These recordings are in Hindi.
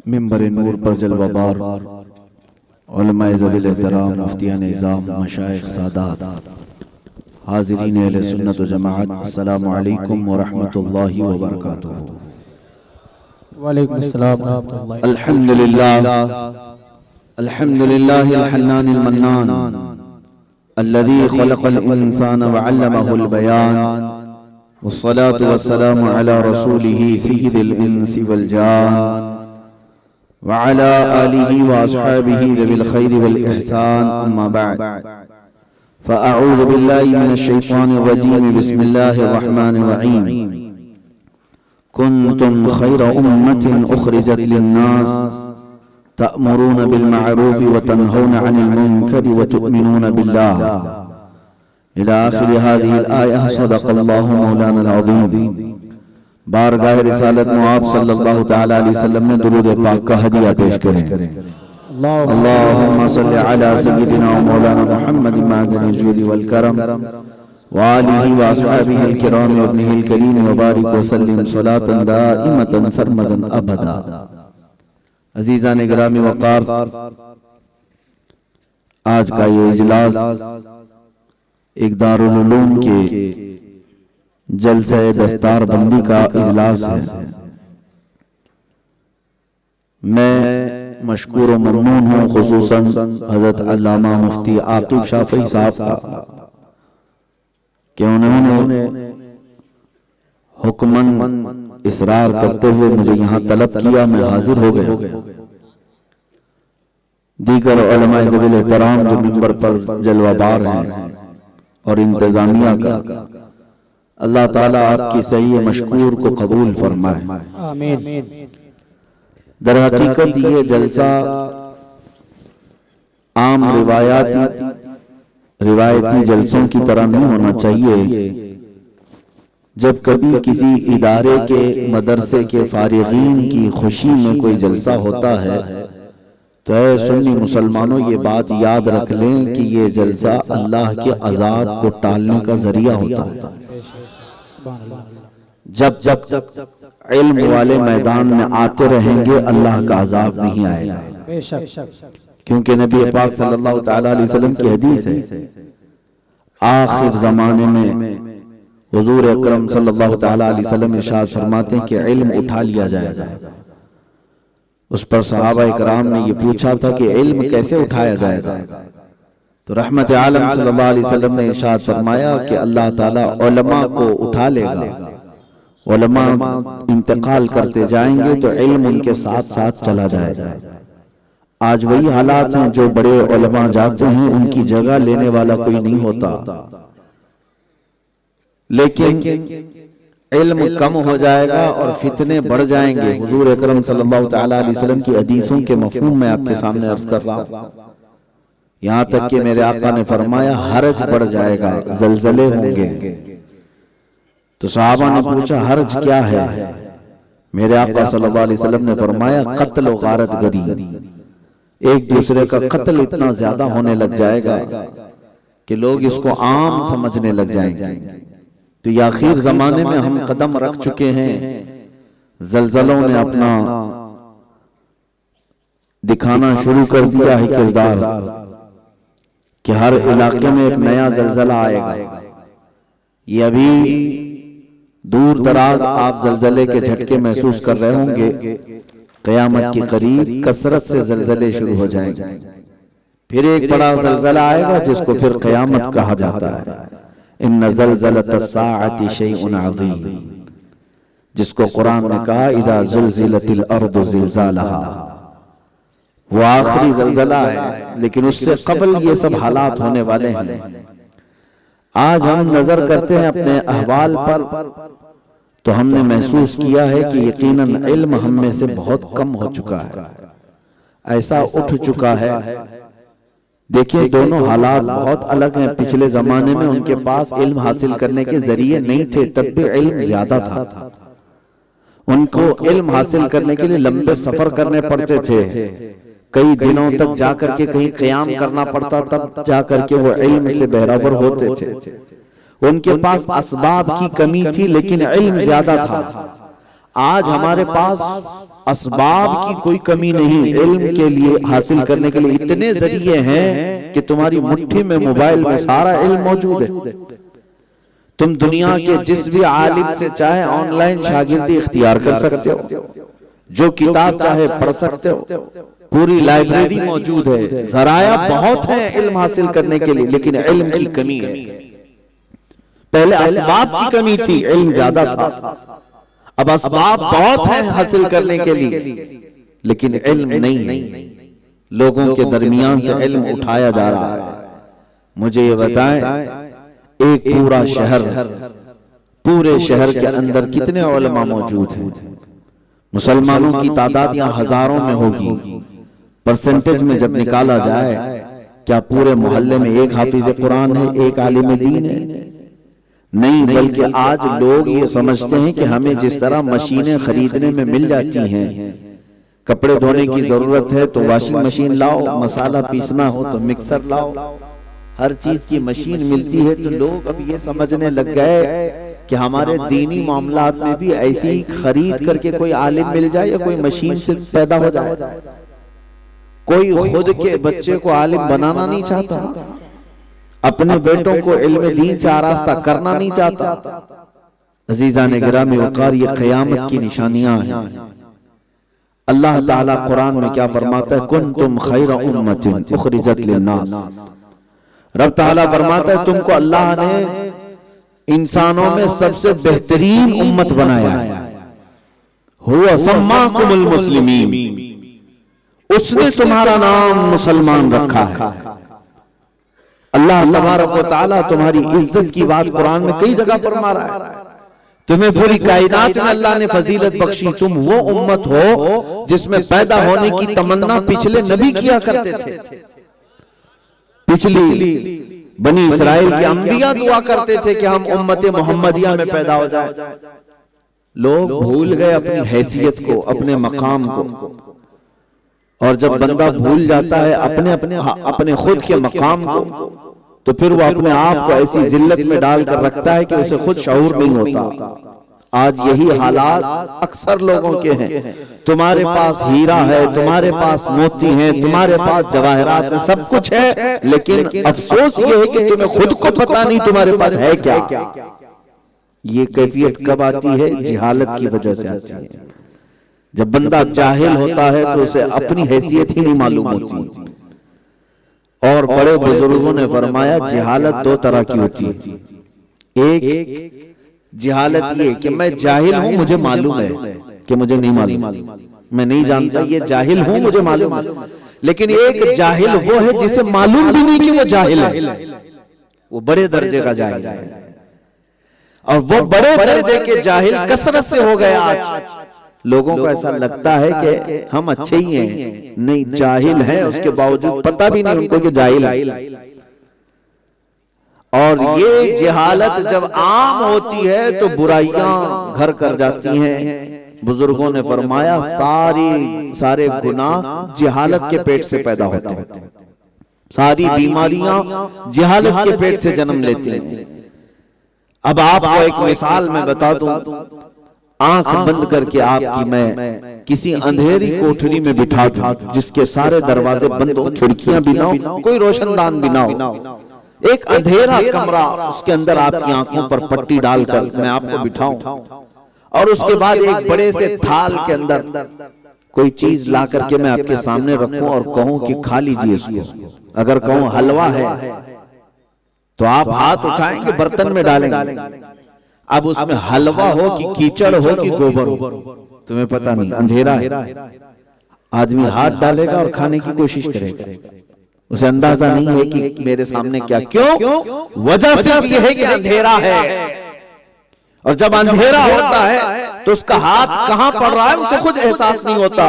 मिंबर नूर पर जलवाबार उलमाए ज़वील एहतराम मुफ्तियान निज़ाम मशाइख सादात हाज़िरीन अहले सुन्नत व जमाअत अस्सलामु अलैकुम व रहमतुल्लाहि व बरकातुहू। वालेकुम अस्सलाम व रहमतुल्लाहि। अल्हम्दुलिल्लाहिल हन्नानिल मन्नान अल्लज़ी खलक़ल इंसाना व अल्लमहुल बयान वस्सलातु वस्सलामु अला रसूलिही सय्यिदिल इंसी वल जान व अला आलिही व अस्हाबिही ज़िल खैरि वल इहसान अम्मा बअद फ़अऊज़ु बिल्लाहि मिनश शैतानिर रजीम बिस्मिल्लाहिर रहमानिर रहीम। कुन्तुम खैरा उम्मतिन उखरिजत लिन्नास तअमुरून बिल मअरूफ व तनहौना अनिल मुनकर व तु'मिनून बिल्लाह इला आखिर हादिहिल आया। सदक़ल्लाहु मौलाना अज़ीम। बारगाह रिसालत में आप सल्लल्लाहु तआला अलैहि वसल्लम ने दुरूद पाक का हदिया पेश करें। अल्लाहुम्मा सल्लि अला सय्यिदिना व मौलाना मुहम्मद मअदनिल जूदि वल करम व आलिहि व अस्हाबिहिल किराम व इब्निहिल करीम व बारिक व सल्लिम सलातन दाइमतन सरमदन अबदा। अजीज़ान गिरामी वक़ार, आज का ये इजलास एक दारुल उलूम के जलसे दस्तार बंदी का इजलास है। मैं मशकूर व ममनून हूँ खुसूसन हज़रत अल्लामा मुफ्ती आकिब शाफ़ी साहब का कि उन्होंने हुक्मन इसरार करते हुए मुझे यहाँ तलब किया, मैं हाजिर हो गया। दीगर उलमाए ज़वील एहतराम जो मिंबर पर जलवाबार हैं और इंतजामिया का, अल्लाह ताला आपकी सही मशकूर को कबूल फरमाए, आमीन। दर हकीकत ये जलसा आम रिवायती जलसों की तरह नहीं होना चाहिए। जब कभी किसी इदारे के मदरसे के फारिगीन की खुशी में कोई जलसा होता है तो ऐ सुन्नी मुसलमानों ये बात याद रख लें कि ये जलसा अल्लाह के अज़ाब को टालने का जरिया होता है। जब तक इल्म वाले मैदान में आते रहेंगे अल्लाह का अज़ाब नहीं आएगा। क्योंकि नबी पाक सल्लल्लाहु तआला अलैहि वसल्लम की हदीस है, आखिर ज़माने में हुजूर अकरम सल्लल्लाहु तआला अलैहि वसल्लम इरशाद फरमाते हैं कि इल्म उठा लिया जाएगा। उस पर सहाबा इकराम ने ये पूछा था कि इल्म कैसे उठाया जाएगा, तो रहमत आलम सल्लल्लाहु अलैहि वसल्लम ने इरशाद फरमाया कि अल्लाह ताला उलमा को उठा लेगा, उलमा इंतकाल करते जाएंगे तो इल्म उनके साथ साथ चला जाएगा। आज वही हालात हैं, जो बड़े उलमा जाते हैं उनकी जगह लेने वाला कोई नहीं होता, लेकिन इल्म कम हो जाएगा और फितने बढ़ जाएंगे। हुजूर अकरम सल्लल्लाहु तआला अलैहि वसल्लम की हदीसों के मफहूम में आपके सामने अर्ज कर रहा हूं। यहाँ तक कि मेरे आका ने फरमाया हरज बढ़ जाएगा, जलजले होंगे। तो सहाबा ने पूछा हरज क्या है? मेरे आका सल्लल्लाहु अलैहि वसल्लम ने फरमाया कत्ल व गारतगरी, एक दूसरे का कत्ल इतना ज्यादा होने लग जाएगा कि लोग इसको आम समझने लग जाएंगे। तो ये आखिर जमाने में हम कदम रख चुके हैं। जलजलों ने अपना दिखाना शुरू कर दिया है किरदार कि हर इलाके में एक नया जलजला आएगा। ये अभी दूर दराज आप जलजले के झटके महसूस कर रहे होंगे, क़यामत के करीब कसरत से जलजले शुरू हो जाएंगे। फिर एक बड़ा जलजला आएगा जिसको फिर क़यामत कहा जाता है। इन्न ज़लज़लतस्साअति शैउन अज़ीम, जिसको कुरान ने कहा इज़ा ज़ुलज़िलतिल अर्दु ज़िलज़ालहा, वो आखिरी जलजला है। लेकिन उससे कबल ये सब हालात होने वाले हैं। आज हम नजर करते हैं अपने अहवाल पर तो हमने महसूस किया है कि यकीनन इल्म हम में से बहुत कम हो चुका है, ऐसा उठ चुका है। देखिए दोनों हालात बहुत अलग हैं। पिछले जमाने में उनके पास इल्म हासिल करने के जरिए नहीं थे, तब भी इल्म ज्यादा था। उनको इल्म हासिल करने के लिए लंबे सफर करने पड़ते थे, कई दिनों तक जाकर के कहीं क़याम करना पड़ता, तब जाकर के वो इल्म से बहरावर होते थे। उनके पास असबाब की कमी थी लेकिन इल्म ज्यादा था। आज हमारे पास असबाब की कोई कमी नहीं, इल्म के लिए हासिल करने के लिए इतने जरिए हैं कि तुम्हारी मुट्ठी में मोबाइल में सारा इल्म मौजूद है। तुम दुनिया के जिस भी आलिम से चाहे ऑनलाइन शागिर्दी इख्तियार कर सकते हो, जो किताब चाहे पढ़ सकते हो, पूरी लाइब्रेरी मौजूद है। जराया बहुत है इल्म हासिल करने के लिए, लेकिन इल्म की कमी है। पहले असबाब की कमी थी, इल्म ज्यादा था। अब असबाब बहुत है हासिल करने के लिए, लेकिन इल्म नहीं है। लोगों के दरमियान से इल्म उठाया जा रहा है। मुझे ये बताएं, एक पूरा शहर, पूरे शहर के अंदर कितने उलमा मौजूद हैं? मुसलमानों की तादाद यहाँ हजारों में होगी। परसेंटेज में जब निकाला जाए, क्या पूरे मोहल्ले में एक हाफिज कुरान है, एक आलिम दीन है? नहीं, बल्कि आज लोग ये समझते हैं कि हमें जिस तरह मशीनें खरीदने में मिल जाती हैं, कपड़े धोने की जरूरत है तो वॉशिंग मशीन लाओ, मसाला पीसना हो तो मिक्सर लाओ, हर चीज की मशीन मिलती है। तो लोग अब ये समझने लग गए कि हमारे दीनी मामलात में भी ऐसी ही खरीद करके कोई आलिम मिल जाए या कोई मशीन से पैदा हो जाए। कोई खुद के बच्चे को आलिम बनाना नहीं चाहता, अपने बेटों को इल्म दीन से आरास्ता करना नहीं चाहता। अजीजान गिरामी वक़ार, ये क़यामत की निशानियां हैं। अल्लाह ताला कुरान में क्या फरमाता है? कुंतुम खैरा उम्मतिन उखरिजत लिन्नास। रब ताला फरमाता है तुमको अल्लाह ने इंसानों में सबसे बेहतरीन उम्मत बनाया है। हुवा सम्माकुमुल मुस्लिमीन, उसने तुम्हारा नाम मुसलमान रखा है। अल्लाह तबारक व तआला तुम्हारी इज्जत की बात कुरान में कई जगह फरमा रहा है। तुम्हें पूरी कायनात में अल्लाह ने फजीलत बख्शी। तुम वो उम्मत हो जिसमें पैदा होने की तमन्ना पिछले नबी किया करते थे। पिछली बनी इस्राइल के अंबिया दुआ करते थे कि हम उम्मत मोहम्मदिया में पैदा हो जाए। लोग भूल गए अपनी हैसियत को, अपने मकाम को। और जब बंदा भूल जाता है अपने खुद के मकाम को, तो फिर वो अपने आप को ऐसी जिल्लत में डालकर रखता है कि उसे खुद शऊर नहीं होता। आज यही हालात अक्सर लोगों के हैं। तुम्हारे पास हीरा है, तुम्हारे पास मोती हैं, तुम्हारे पास जवाहरात है, सब कुछ है, लेकिन अफसोस ये है कि तुम्हें खुद को पता नहीं तुम्हारे पास है क्या। ये कैफियत कब आती है? जिहालत की वजह से आती है। जब बंदा जाहिल होता है तो उसे अपनी हैसियत ही नहीं मालूम होती। और बड़े बुजुर्गों ने फरमाया जिहालत दो तरह की होती है। एक जिहालत ये कि मैं जाहिल हूं, मुझे मालूम है कि मुझे नहीं मालूम, मैं नहीं जानता, ये जाहिल हूं, मुझे मालूम है। लेकिन एक जाहिल वो है जिसे मालूम भी नहीं कि वो जाहिल है, वो बड़े दर्जे का जाहिल है। और वो बड़े दर्जे के जाहिल कसरत से हो गए। आज लोगों को ऐसा लगता है कि हम अच्छे ही हैं, नहीं, जाहिल हैं, उसके बावजूद पता भी नहीं उनको कि जाहिल है। और ये जहालत जब आम होती है तो बुराइयां घर कर जाती हैं। बुजुर्गों ने फरमाया सारे गुनाह जहालत के पेट से पैदा होते हैं। सारी बीमारियां जहालत के पेट से जन्म लेती हैं। अब आपको एक मिसाल मैं बता दूं, आंख बंद करके आपकी मैं किसी अंधेरी कोठरी में बिठा दूं जिसके सारे दरवाजे बंद हो, खिड़कियां भी ना हो, कोई रोशनदान भी ना हो, एक अंधेरा कमरा, उसके अंदर आपकी आंखों पर पट्टी डालकर मैं आपको बिठाऊं और उसके बाद एक बड़े से थाल के अंदर कोई चीज ला करके मैं आपके सामने रखूं और कहूं कि खा लीजिए इसको। अगर कहूं हलवा है तो आप हाथ उठाएंगे, बर्तन में डालेंगे। अब उसमें हलवा हो कि कीचड़ हो कि गोबर हो, तुम्हें पता नहीं, अंधेरा है। आदमी हाथ डालेगा और खाने की कोशिश करेगा, उसे अंदाजा नहीं है कि मेरे सामने क्या, क्यों? वजह सिर्फ यह है कि अंधेरा है। और जब अंधेरा होता है तो उसका हाथ कहां पड़ रहा है उसे खुद एहसास नहीं होता।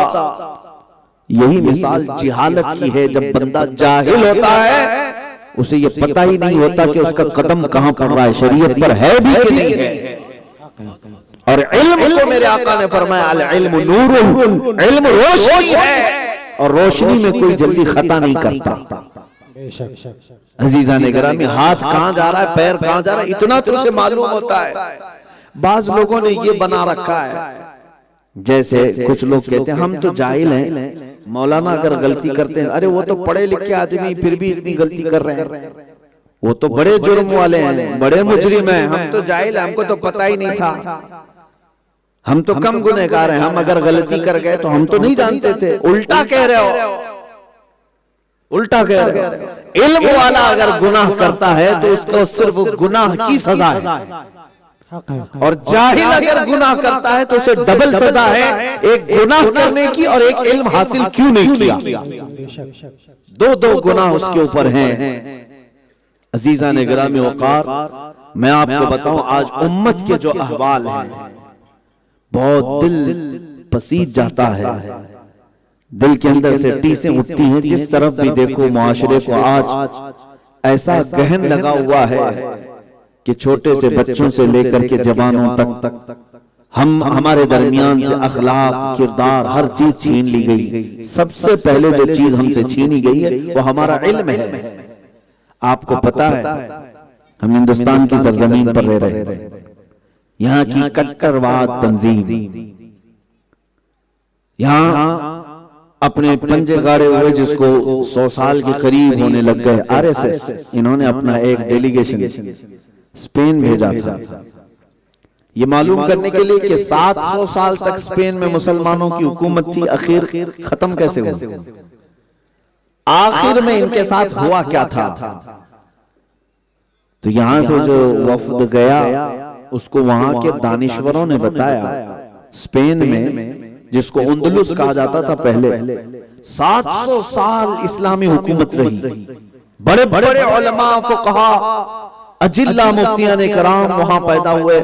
यही मिसाल जिहालत की है। जब बंदा जाहिल होता है उसे ये पता ही नहीं होता कि उसका कदम कहां पड़ रहा है, शरीयत पर है भी कि नहीं है। और इल्म को मेरे आका ने फरमाया अल इल्मु नूरुन, इल्म रोशनी है और रोशनी में कोई जल्दी खता नहीं करता। अजीजा ने गिरामी, हाथ कहां जा रहा है, पैर कहां जा रहा है, इतना तो उसे मालूम होता है। बाज लोगों ने ये बना रखा है जैसे कुछ लोग कहते हैं हम तो जाहिल हैं, मौलाना अगर गलती करते हैं, अरे वो तो पढ़े लिखे आदमी फिर भी इतनी गलती कर रहे हैं, वो तो बड़े जुर्म वाले हैं, बड़े मुजरिम हैं, हम तो जाहिल हैं, हमको तो पता ही नहीं था, हम तो कम गुनहगार हैं, हम अगर गलती कर गए तो हम तो नहीं जानते थे। उल्टा कह रहे हो, उल्टा कह रहे हो। इल्म वाला अगर गुनाह करता है तो उसको सिर्फ गुनाह की सजा है, और जाहिल अगर गुनाह करता है तो उसे डबल सजा है, एक गुनाह करने की और एक इल्म हासिल क्यों नहीं किया, दो दो गुनाह उसके ऊपर हैं। अजीजा ने गिरामी वक़ार, मैं आपको बताऊं आज उम्मत के जो अहवाल हैं, बहुत दिल पसीज जाता है, दिल के अंदर से टीसें उठती हैं। जिस तरफ भी देखो मुआशरे को आज ऐसा गहन लगा हुआ है कि छोटे से बच्चों से लेकर के जवानों तक हम हमारे दरमियान से अखलाक, किरदार, हर चीज छीन ली गई। सबसे पहले जो चीज हमसे छीनी गई है वो हमारा इल्म है। आपको पता है हम हिंदुस्तान की सरजमीन पर रह रहे हैं, यहाँ की कट्टरवाद तंजीम, यहाँ अपने पंजे गाड़े हुए जिसको 100 साल के करीब होने लग गए आरएसएस, इन्होंने अपना एक डेलीगेशन स्पेन भेजा था ये मालूम करने के लिए कि 700 साल तक स्पेन में मुसलमानों की हुकूमत थी, आखिर खत्म कैसे हुई, आखिर में इनके साथ हुआ क्या था। तो यहां से जो वफद गया उसको वहां के दानिश्वरों ने बताया, स्पेन में जिसको उंदलुस कहा जाता था पहले, 700 साल इस्लामी हुकूमत रही, बड़े बड़े उलमा को कहा, अजिल्ला मुफ्तियान कराम वहां पैदा हुए,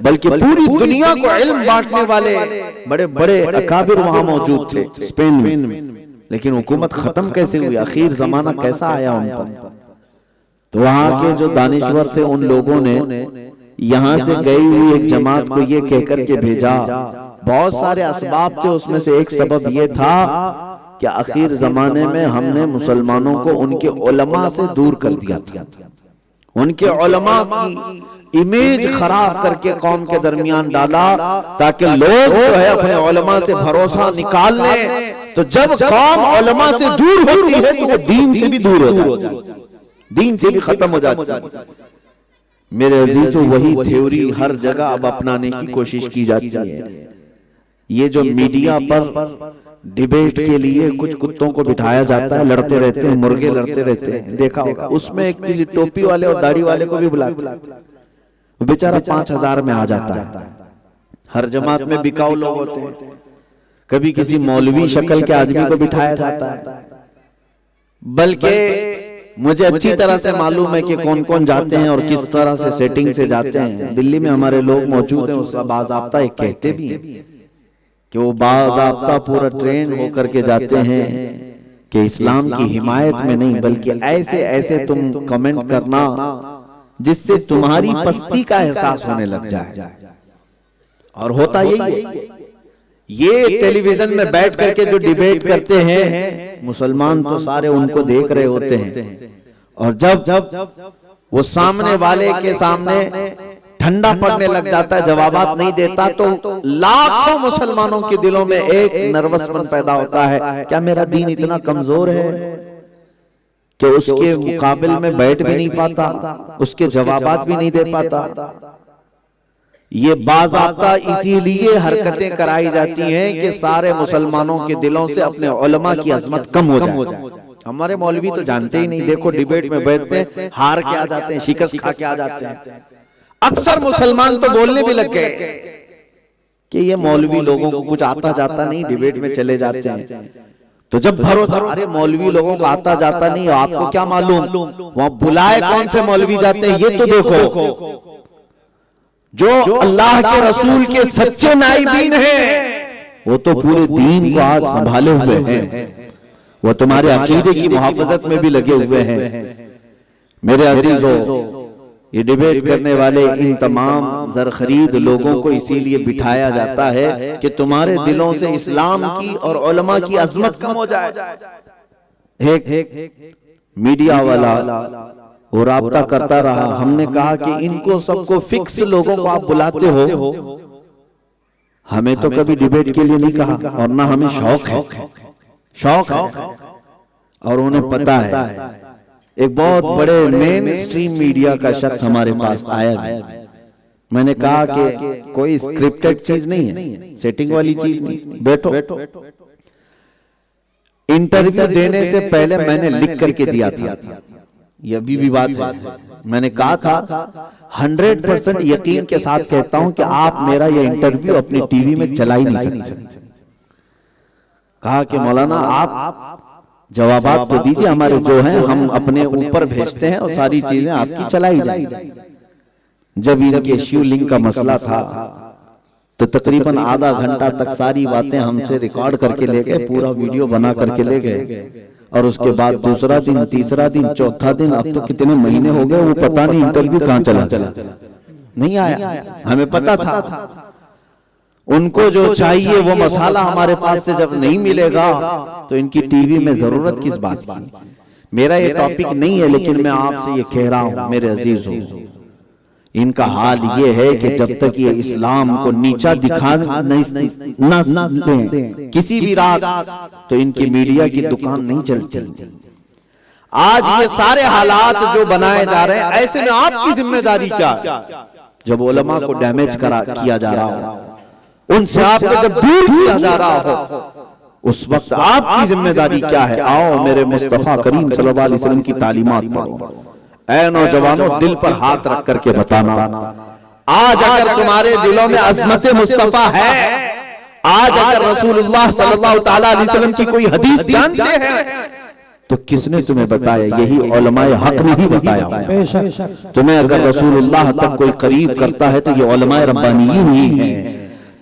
बल्कि पूरी दुनिया को इल्म बांटने वाले बड़े बड़े अकाबिर वहां मौजूद थे स्पेन में। लेकिन हुकूमत खत्म कैसे हुई, आखिर जमाना कैसा आया उन पर। तो वहां के जो दानिश्वर थे उन लोगों ने यहां से गई हुई एक जमात को ये कहकर के भेजा, बहुत सारे असबाब थे, उसमें से एक सबब ये था कि आखिर जमाने में हमने मुसलमानों को उनके उलमा से दूर कर दिया था, उनके उलमा की इमेज खराब करके कौम के दरमियान डाला, ताकि लोग जो है अपने उलमा से भरोसा निकाल लें। तो जब कौम उलमा से दूर होती है तो वो दीन से भी दूर हो जाती है, दीन से भी खत्म हो जाती है। मेरे अजीजों, वही थ्योरी हर जगह अब अपनाने की कोशिश की जाती है। ये जो मीडिया पर डिबेट के लिए कुछ कुत्तों को बिठाया जाता है, लड़ते रहते हैं, मुर्गे लड़ते रहते हैं, देखा होगा, उसमें एक किसी टोपी वाले और दाढ़ी वाले को भी बुलाते हैं, वो बेचारा 5000 में आ जाता है। हर जमात में बिकाऊ लोग होते हैं, कभी किसी मौलवी शक्ल के आदमी को बिठाया जाता है, बल्कि मुझे अच्छी तरह से मालूम है कि कौन कौन जाते हैं और किस तरह से सेटिंग से जाते हैं। दिल्ली में हमारे लोग मौजूद हैं, उसका बाज़ाब्ता एक कहते भी हैं कि वो बाज़ाब्ता पूरा ट्रेन होकर के जाते हैं कि इस्लाम की हिमायत में नहीं, बल्कि ऐसे ऐसे तुम कमेंट करना जिससे तुम्हारी पस्ती का एहसास होने लग जाए। और होता यही है, ये टेलीविजन में बैठ करके जो डिबेट करते हैं, मुसलमान तो सारे उनको देख रहे होते हैं, और जब वो सामने वाले के सामने ठंडा पड़ने लग जाता है, जवाबात नहीं देता, तो लाखों मुसलमानों के दिलों में एक नर्वसपन पैदा होता है, क्या मेरा दीन इतना कमजोर है कि उसके मुकाबिल में बैठ भी नहीं पाता, उसके जवाबात भी नहीं दे पाता। ये बाज़ाब्ता इसीलिए हरकतें कराई जाती हैं कि सारे मुसलमानों के दिलों से अपने उलमा की अजमत कम हो जाए। हमारे मौलवी तो जानते ही नहीं, देखो डिबेट में बैठते हैं, हार के आ जाते हैं, शिकस्त खा के आ जाते हैं। अक्सर मुसलमान तो बोलने भी लग गए कि ये मौलवी लोगों को कुछ आता जाता नहीं, डिबेट में चले जाते हैं। तो जब भरोसा, अरे मौलवी लोगों को आता जाता नहीं, आपको क्या मालूम वहां बुलाए कौन से मौलवी जाते हैं, ये तो देखो। जो अल्लाह के रसूल के सच्चे नाइबीन हैं, वो तो पूरे दीन को आज संभाले हुए हैं, वो तुम्हारे अकीदे की मुहाफजत में भी लगे हुए हैं। मेरे अजीजों, ये डिबेट करने वाले इन तमाम ज़रख़रीद लोगों को इसीलिए बिठाया जाता है कि तुम्हारे दिलों से इस्लाम की और उलमा की अजमत कम हो जाए। एक मीडिया वाला वो राब्ता करता रहा, हमने कहा कि इनको सबको फिक्स लोगों को आप बुलाते हो, हमें तो कभी डिबेट के लिए नहीं कहा और ना हमें शौक है। और उन्हें पता है एक बहुत बड़े मेन स्ट्रीम मीडिया का शख्स हमारे पास आया। मैंने कहा कि कोई स्क्रिप्टेड चीज नहीं है, सेटिंग वाली चीज नहीं, बैठो। इंटरव्यू देने से पहले मैंने लिख करके दिया था, ये अभी भी बात है। मैंने कहा था 100% यकीन के साथ कहता हूं कि आप मेरा ये इंटरव्यू अपनी टीवी में चला ही नहीं सकते। कहा कि मौलाना आप जवाब तो दीजिए, हमारे जो हैं हम अपने ऊपर भेजते हैं और सारी चीजें आपकी चलाई जाए। जब इनके शिवलिंग का मसला था तो तकरीबन आधा घंटा तक सारी बातें हमसे रिकॉर्ड करके ले गए, पूरा वीडियो बना करके ले गए। और उसके बाद दूसरा दिन, तीसरा दिन, चौथा दिन, अब तो कितने महीने हो गए वो पता नहीं इंटरव्यू कहां चला नहीं आया। हमें पता था उनको जो चाहिए वो मसाला हमारे पास से जब नहीं मिलेगा तो इनकी टीवी में जरूरत किस बात की। मेरा ये टॉपिक नहीं है, लेकिन मैं आपसे ये कह रहा हूं मेरे अजीजों, इनका हाल ये है कि जब तक ये इस्लाम को नीचा दिखा न दें किसी भी रात, तो इनकी मीडिया की दुकान नहीं चलती। आज ये सारे हालात जो बनाए जा रहे हैं, ऐसे में आपकी जिम्मेदारी क्या? जब उलमा को डैमेज किया जा रहा हो, उनसे आपको जब दूर किया जा रहा हो, उस वक्त आपकी जिम्मेदारी क्या है? आओ मेरे मुस्तफा करीम सल्लल्लाहु अलैहि वसल्लम की तालीमात पढ़ो। ऐ नौजवानों, दिल पर हाथ रख करके बताना, आज अगर तुम्हारे दिलों में अज़मत मुस्तफा है, आज अगर रसूलुल्लाह सल्लल्लाहु तआला अलैहि वसल्लम की कोई हदीस जानते हैं तो किसने तुम्हें बताया? यही उलमाए हक ने ही बताया। तुम्हें अगर रसूलुल्लाह तक कोई करीब करता है तो ये उलमाए रब्बानियीन ही हैं।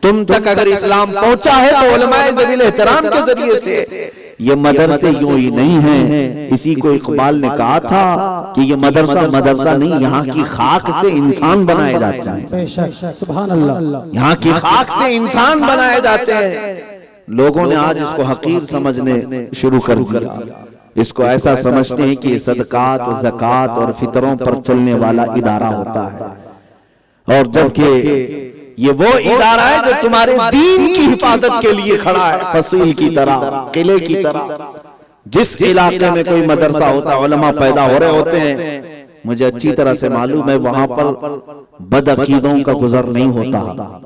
तुम तक अगर इस्लाम पहुंचा है तो उलमाए ज़वील एहतराम के जरिए से। ये मदरसे यूं ही नहीं है। इसी को इकबाल ने कहा था कि ये मदरसा नहीं, यहाँ की खाक से इंसान बनाए जाते हैं। सुभान अल्लाह। यहाँ की खाक से इंसान बनाए जाते हैं। लोगों ने आज इसको हकीर समझने शुरू कर दिया। इसको ऐसा समझते हैं कि ये सदकात, ज़कात और फितरों पर चलने वाला इदारा होता है, और जबकि ये वो इदारा है जो तुम्हारे दीन की हिफाजत के लिए खड़ा है, फसील की तरह, किले की तरह। जिस इलाके में कोई मदरसा होता, उलमा पैदा हो रहे होते हैं, मुझे अच्छी तरह से मालूम है वहां पर बदअकीदों का गुजर नहीं होता,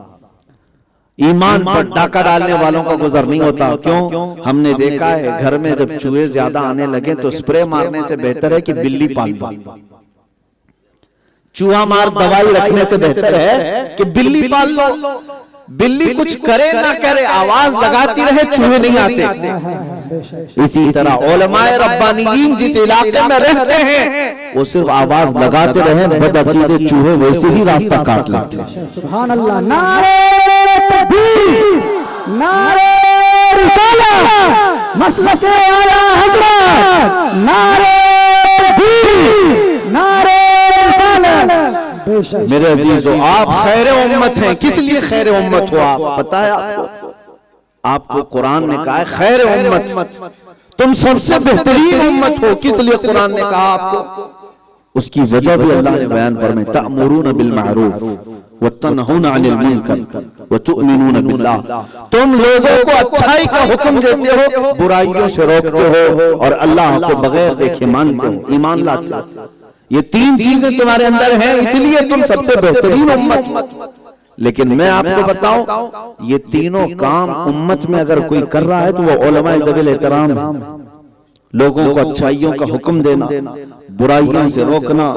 ईमान पर डाका डालने वालों का गुजर नहीं होता। क्यों? हमने देखा है घर में जब चूहे ज्यादा आने लगे तो स्प्रे मारने से बेहतर है कि बिल्ली पाल लो। चूहा मार दवाई रखने से बेहतर है कि बिल्ली पाल लो। बिल्ली कुछ करे ना करे, आवाज लगाती रहे, चूहे नहीं आते। इसी तरह उलमाए रब्बानियीन जिस इलाके में रहते हैं वो सिर्फ आवाज लगाते रहे, बदअकीदे चूहे वैसे ही रास्ता काट लेते हैं। सुभान अल्लाह। नारे तकबीर, नारे रिसालत, मसला से आला हज़रत, नारे तकबीर, नारे रिसालत। मेरे अजीजों, आप खैर उम्मत हैं। किस लिए खैर उम्मत हो? आप पता है आपको कुरान ने कहा है खैर उम्मत, तुम सबसे बेहतरीन उम्मत हो। किस लिए कुरान ने कहा आपको? उसकी वजह भी अल्लाह ने बयान फरमाई, तअमुरून बिल मारूफ व तनहूना अनिल मुनकर व तुमिनून बिल्लाह। तुम लोगों को अच्छाई का हुक्म देते हो, बुराइयों से रोकते हो, और अल्लाह को बगैर देखे मानते हो, ईमान लाते हो। ये तीन चीजें तुम्हारे अंदर हैं, इसलिए तुम सबसे बेहतरीन उम्मत। लेकिन मैं आपको बताऊं, ये तीनों काम उम्मत में अगर कोई कर रहा है तो वो उलमाए ज़वील एहतराम है। लोगों को अच्छाइयों का हुक्म देना, बुराइयों से रोकना,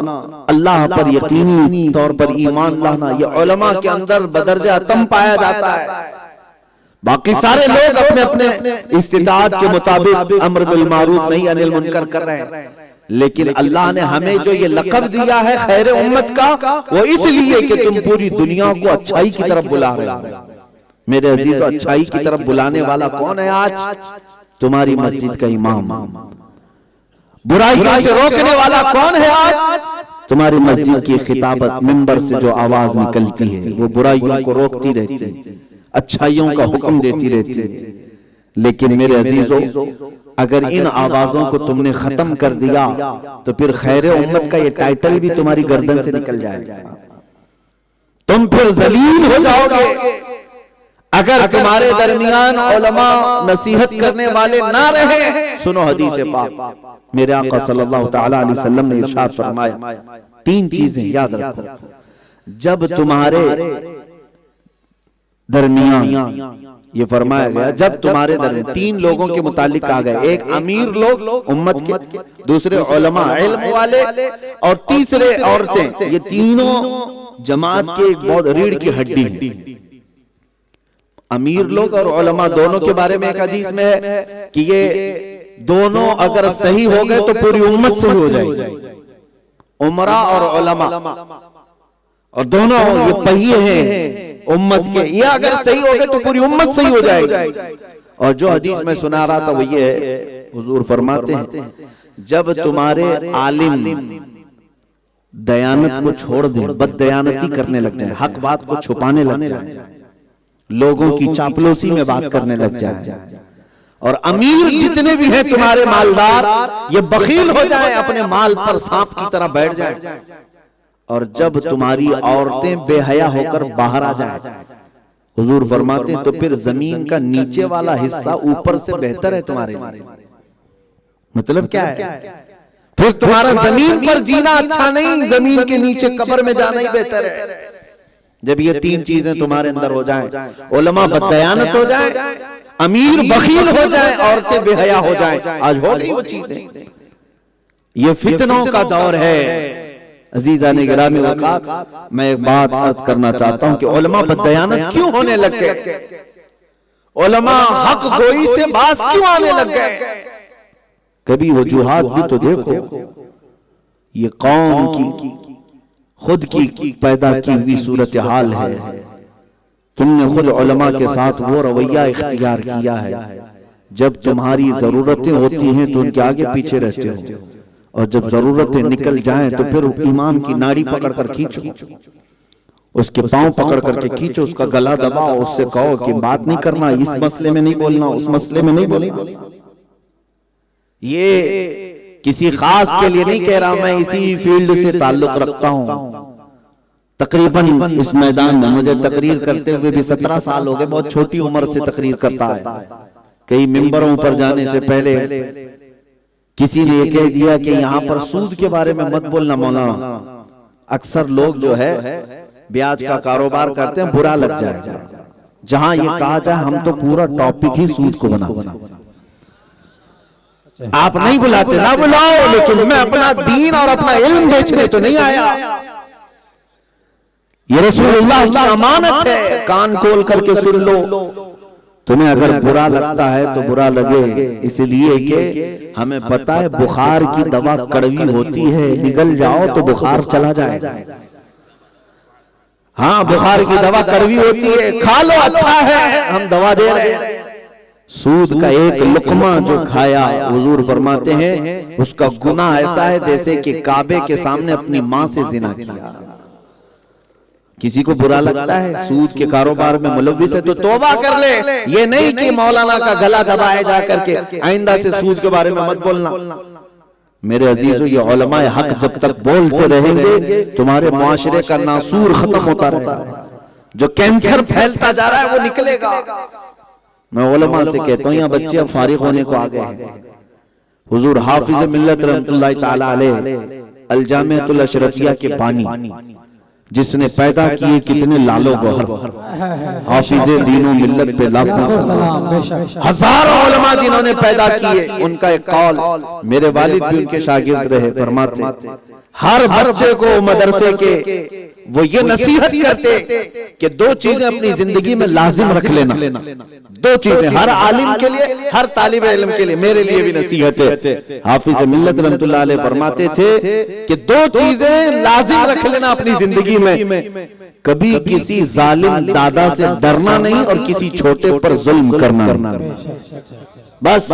अल्लाह पर यकीनी तौर पर ईमान लाना, ये उलमा के अंदर बदरजा अतम पाया जाता है। बाकी सारे लोग अपने अपने इस्तिताअत के मुताबिक अम्र बिल मारूफ नहीं अनिल मुनकर कर रहे हैं, लेकिन अल्लाह ने हमें जो ये लक़ब दिया है खैर उम्मत का, वो इसलिए कि तुम पूरी दुनिया को अच्छाई की तरफ बुला रहे हो। मेरे अजीज, अच्छाई की तरफ बुलाने वाला कौन है? आज तुम्हारी मस्जिद का इमाम। बुराइयों से रोकने वाला कौन है? आज तुम्हारी मस्जिद की खिताबत, मिंबर से जो आवाज निकलती है वो बुराइयों को रोकती रहती है, अच्छाइयों का हुक्म देती रहती है। लेकिन मेरे अजीजों, अगर इन आवाजों को तुमने खत्म कर दिया तो फिर खैर उम्मत का ये टाइटल भी तुम्हारी गर्दन से निकल जाएगा। तुम फिर जलील हो जाओगे। अगर तुम्हारे दरमियान उलमा नसीहत करने वाले ना रहे, सुनो हदीस पाक, मेरे आका सल्लल्लाहु तआला अलैहि वसल्लम ने इरशाद फरमाया, तीन चीजें याद रखो, जब तुम्हारे दरमियान, ये फरमाया गया जब तुम्हारे दरमियान, तीन लोगों के मुतालिक कहा गया, एक अमीर लोग उम्मत के, दूसरे उलमा इल्म वाले, और तीसरे औरतें। ये तीनों जमात के एक बहुत रीढ़ की हड्डी है। अमीर लोग और उलमा दोनों के बारे में एक हदीस में है कि ये दोनों अगर सही हो गए तो पूरी उम्मत सही हो जाएगी, उमरा और उलमा, और दोनों ये पहिए हैं उम्मत के, ये अगर सही हो गए तो पूरी उम्मत सही हो जाएगी। और जो हदीस में सुना रहा था वो ये है, हुजूर फरमाते हैं जब तुम्हारे आलिम दयानत को छोड़ दें, बददयानती करने लग जाए, हक बात को छुपाने लग जाए, लोगों की चापलूसी में बात करने लग जाए, और अमीर जितने भी हैं तुम्हारे मालदार, ये बखील हो जाए, अपने माल पर सांप की तरह बैठ जाए, और जब तुम्हारी औरतें बेहया होकर बाहर आ जाए, हुजूर फरमाते हैं तो फिर जमीन का नीचे वाला हिस्सा ऊपर से बेहतर है तुम्हारे लिए। मतलब क्या है? फिर तुम्हारा जमीन पर जीना अच्छा नहीं, जमीन के नीचे कब्र में जाना ही बेहतर है। जब ये तीन चीजें तुम्हारे अंदर हो जाएं, उलमा बददयानत हो जाए, अमीर बखील हो जाए, औरतें बेहया हो जाए, आज हो गई वो चीजें। ये फितनों का दौर है। अजीज़ान गिरामी वक़ात, मैं एक बात अर्ज करना चाहता हूं कि उलमा बददयानत क्यों होने लग गए, उलमा हक गोई से बाज क्यों आने लग गए? कभी वजूहात भी तो देखो। ये कौम की खुद की पैदा की हुई सूरत हाल है। तुमने खुद उलमा के साथ वो रवैया इख्तियार किया है, जब तुम्हारी जरूरतें होती हैं तो उनके आगे पीछे रहते हो, और जब जरूरतें निकल जाएं तो फिर इमाम की नाड़ी पकड़कर खींचो, उसके पांव पकड़ करके खींचो, उसका गला दबाओ, उससे कहो कि बात नहीं करना, इस मसले में नहीं बोलना, उस मसले में नहीं बोलना। ये किसी खास के लिए नहीं कह रहा, मैं इसी फील्ड से ताल्लुक रखता हूं। तकरीबन इस मैदान में मुझे तकरीर करते हुए भी 17 साल हो गए, बहुत छोटी उम्र से तकरीर करता है। कई मिंबरों पर जाने से पहले किसी ने कह दिया कि यहाँ पर सूद के बारे में मत बोलना मौलाना, अक्सर लोग जो है ब्याज का कारोबार करते हैं, बुरा लग जाए। जहां ये कहा जाए हम तो पूरा टॉपिक ही सूद को बनाते हैं। आप नहीं बुलाते ना बुलाओ, लेकिन मैं अपना दीन और अपना इल्म बेचने तो नहीं आया। ये रसूलुल्लाह की अमानत है, कान खोल करके सुन लो। तुम्हें अगर बुरा लगता है तो बुरा लगे, इसलिए कि हमें पता है बुखार की दवा कड़वी होती है, निगल जाओ तो बुखार चला जाएगा। हाँ, बुखार की दवा कड़वी होती है, खा लो अच्छा है, हम दवा दे रहे हैं। सूद का एक लुकमा जो खाया, हुजूर फरमाते हैं उसका गुनाह ऐसा है जैसे कि काबे के सामने अपनी मां से जिना किया। किसी को बुरा लगता है सूद के कारोबार में मुलव्विस है तो तौबा कर ले। ये नहीं कि मौलाना का गला दबाए जा करके आइंदा से सूद के बारे में मत बोलना। मेरे अजीजों, ये उलमाए हक जब तक बोलते रहेंगे तुम्हारे मुआशरे का नासूर खत्म होता रहेगा। जो कैंसर फैलता जा रहा है वो निकलेगा। मैं उलमा से कहता हूँ, यहाँ बच्चे अब फारिग होने को आ गए हैं। हुजूर हाफिज मिल्लत रहमतुल्लाह ताला अलैह अल जामिअतुल अशरफिया के बानी, जिसने पैदा किए कितने लालो गौहर, हाफिजे दीनो मिल्लत पे लाखों सलाम, हजारों उलमा जिन्होंने पैदा किए। उनका एक कौल, मेरे वालिद भी उनके शागिर्द रहे, फरमाते हर बच्चे को मदरसे के वो ये नसीहत करते कि दो चीजें अपनी जिंदगी में लाजिम रख लेना। दो चीजें हर आलिम के लिए, हर तालिब इल्म के लिए, मेरे लिए भी नसीहत है। हाफिज मिल्लत रहमतुल्लाह अलैह फरमाते थे कि दो चीजें लाजिम रख लेना अपनी जिंदगी में, कभी किसी जालिम दादा से डरना नहीं और किसी छोटे पर जुल्म करना नहीं। बस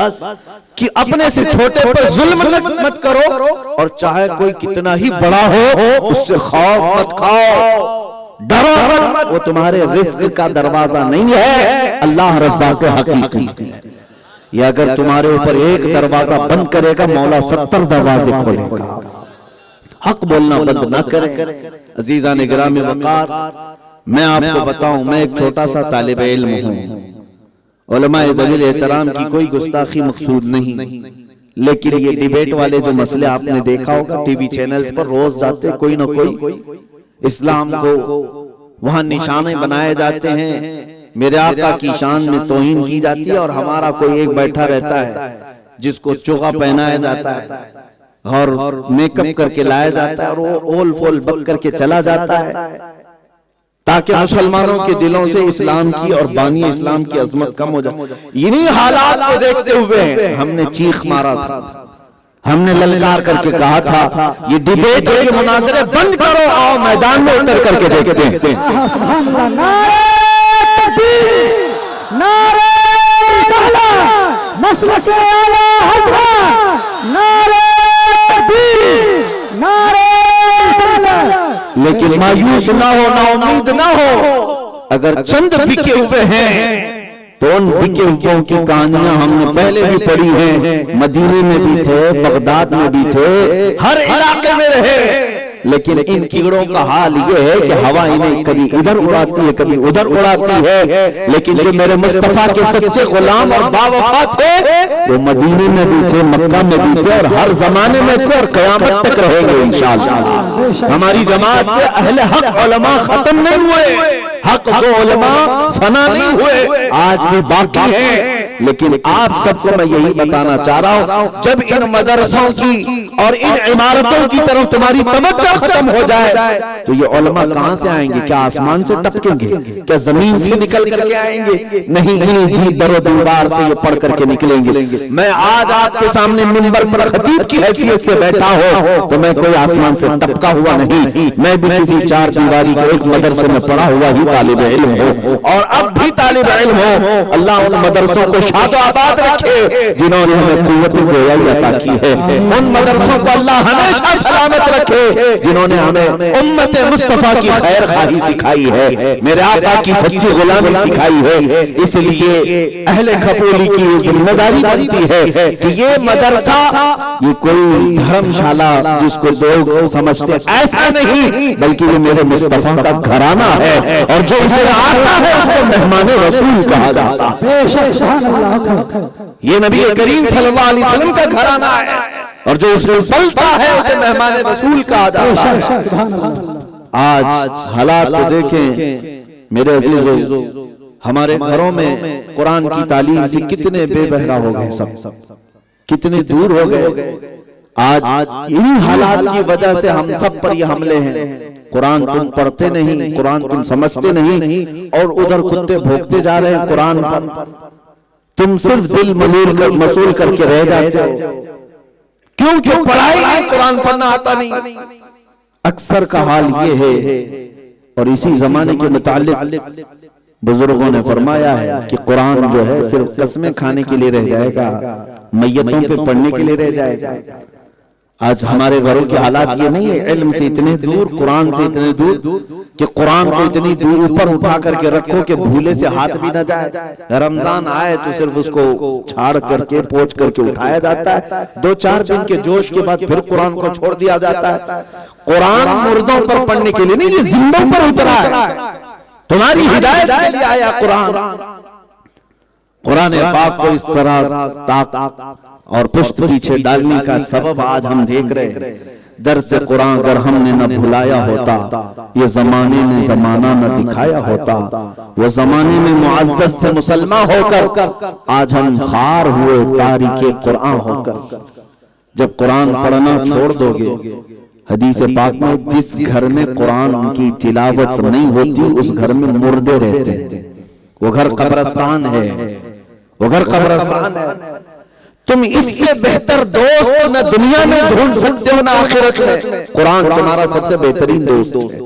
कि अपने से छोटे पर जुल्म मत करो, और चाहे कोई कितना ही बड़ा हो उससे खौफ मत खाओ, डरो मत। वो तुम्हारे रिस्क का दरवाजा नहीं है, अल्लाह रज़्ज़ाक़ हकीकी है। या अगर तुम्हारे ऊपर एक दरवाजा बंद करेगा, मौला 70 दरवाजे खोलेगा। हक बोलना बंद ना करें। अजीज़ान गिरामी वक़ार, मैं आपको बताऊं, मैं एक छोटा सा तालिब इल्म हूं। उलमाए ज़वील एहतराम की कोई गुस्ताखी मकसूद नहीं, लेकिन ये डिबेट वाले जो मसले आपने देखा होगा टीवी चैनल्स पर रोज जाते कोई ना कोई इस्लाम को वहां निशाने बनाए जाते हैं, मेरे आका की शान में तौहीन की जाती है, और हमारा कोई एक बैठा रहता है जिसको चोगा पहनाया जाता है और मेकअप करके लाया जाता है और वो ओल फोल बक करके चला जाता है, ताकि मुसलमानों के दिलों से इस्लाम की और बानी इस्लाम की अजमत कम हो जाए। इन्हीं हालात को देखते हुए हमने चीख मारा था, हमने ललकार करके कहा था ये डिबेट और ये मुनाज़रे बंद करो, आओ मैदान में उतर करके देखते हैं। सुभान अल्लाह, नारे तकबीर, नारे रिसालत, मसलक आला हज़रत, नारे तकबीर, नारे रिसालत। लेकिन मायूस ना हो, ना उम्मीद ना हो, अगर चंद बिके हुए हैं तो उन बिके हुओं की कहानियां हमने पहले भी पढ़ी हैं। मदीने में भी थे, बगदाद में भी थे, हर इलाके में रहे, लेकिन इन कीड़ों का हाल ये है कि हवा इन्हें कभी इधर उड़ाती है, कभी उधर उड़ाती है। लेकिन जो मेरे मुस्तफा के सच्चे गुलाम और बावफा थे वो मदीने में भी थे, मक्का में भी थे, और हर जमाने में थे और कयामत तक रहेंगे इंशाअल्लाह। हमारी जमात से अहले हक उलमा खत्म नहीं हुए, हक को उलमा फना नहीं हुए, आज भी बाकी है। लेकिन आप सबको मैं यही बताना चाह रहा हूं, जब इन मदरसों की और इन इमारतों की तरफ तुम्हारी तवज्जो खत्म हो जाए तो ये उलमा कहां से आएंगे? क्या आसमान से टपकेंगे? क्या जमीन से निकल करके आएंगे? नहीं, इन्हीं दरो दीवार से ये पढ़ करके निकलेंगे। मैं आज आपके सामने मिंबर पर खतीब की हैसियत से बैठा हो तो मैं कोई आसमान से टपका हुआ नहीं, मैं भी किसी चार दीवारी के एक मदरसे में पढ़ा हुआ ही तालिब इल्म हूं, और अब भी तालिब इल्म हो। अल्लाह उन मदरसों को शादो आबाद रखे जिन्होंने हमें कुव्वत गोयाई अता की है, उन मदरसों को अल्लाह हमेशा सलामत रखे जिन्होंने हमें उम्मत मुस्तफा की खैर खाही सिखाई है, मेरे आका की सच्ची गुलामी सिखाई है। इसलिए अहले खपोली की ये जिम्मेदारी बनती है कि ये मदरसा ये कोई धर्मशाला जिसको लोग समझते ऐसा नहीं, बल्कि ये मेरे मुस्तफा का घराना है, और जो इसे आता है उसको मेहमान रसूल कहा जाता है। ये नबी करीम सल्लल्लाहु अलैहि वसल्लम का घराना है, और जो इसमें पलता है उसे मेहमान रसूल कहा जाता है। आज हालात को देखें मेरे अजीजों, हमारे घरों में कुरान की तालीम से कितने बेबहरा हो गए, सब कितने दूर हो गए। आज इन्हीं हालात की वजह से हम सब पर ये हमले हैं। कुरान तुम पढ़ते नहीं, कुरान तुम समझते नहीं, और उधर कुत्ते भोंकते जा रहे हैं कुरान पर, तुम सिर्फ दिल मसूल करके रह जाते हो। क्यों पढ़ाई नहीं, कुरान पढ़ना आता नहीं। अक्सर का हाल ये है, और इसी जमाने के मुतालिक बुजुर्गों ने फरमाया है कि कुरान जो है सिर्फ कसमें खाने के लिए रह जाएगा, मैयतों पे पढ़ने के लिए रह जाएगा। आज हमारे घरों के हालात ये नहीं है, इल्म से इतने दूर, कुरान से इतने दूर कि कुरान को इतनी दूर ऊपर उठा करके रखो कि भूले से हाथ भी न जाए। रमजान आए तो सिर्फ उसको छाड़ करके पोंछ करके उठाया जाता है, 2-4 दिन के जोश के बाद फिर कुरान को छोड़ दिया जाता है। कुरान मुर्दों पर पढ़ने के लिए नहीं, ये जिंदों पर उतरा है, तुम्हारी हिदायत के लिए आया कुरान। कुरान पाक को इस तरह ताक और पुष्ट पीछे डालने का सबब आज हम देख रहे हैं। दर्स कुरान अगर हमने न भुलाया होता, ये जमाने ने जमाना न दिखाया होता, वो जमाने में मुअज़्ज़ज़ से मुसलमान होकर आज हम खार हुए तारीके कुरान होकर। जब कुरान पढ़ना छोड़ दोगे, हदीस पाक में जिस घर में कुरान की तिलावत नहीं होती उस घर में मुर्दे रहते हैं, वो घर कब्रिस्तान है, वो घर कब्रिस्तान है। तुम इससे बेहतर दोस्त न दुनिया में ढूंढ सकते हो न आखिरत में। कुरान तुम्हारा सबसे बेहतरीन दोस्त है।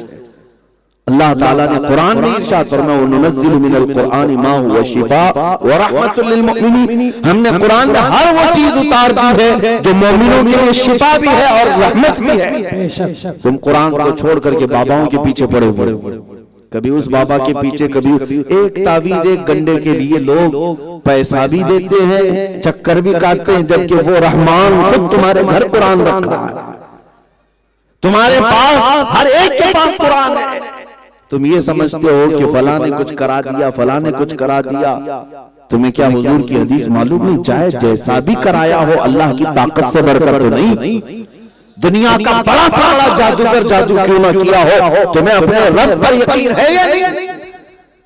अल्लाह ताला ने कुरान में इरशाद फरमाया, नुनज़्ज़िलु मिनल कुरानि मा हुवा शिफा व रहमतुल लिल मुमिनीन। हमने कुरान में हर वो चीज उतार दी है जो मोमिनों के लिए शिफा भी है और रहमत भी है। तुम कुरान को छोड़ करके बाबाओं के पीछे पड़े हुए, कभी उस बाबा के पीछे, कभी एक तावीज, एक गंडे के लिए लोग पैसा भी देते हैं, चक्कर भी काटते हैं, जबकि वो रहमान खुद तुम्हारे घर कुरान रखा है। तुम्हारे पास हर एक के पास कुरान है, तुम ये समझते हो कि फला ने कुछ करा दिया, फला ने कुछ करा दिया। तुम्हें क्या हुजूर की हदीस मालूम नहीं, चाहे जैसा भी कराया हो अल्लाह की ताकत से बढ़कर तो नहीं। दुनिया का बड़ा सा बड़ा जादूगर जादू क्यों ना किया हो, तुम्हें अपने रब पर यकीन है या नहीं?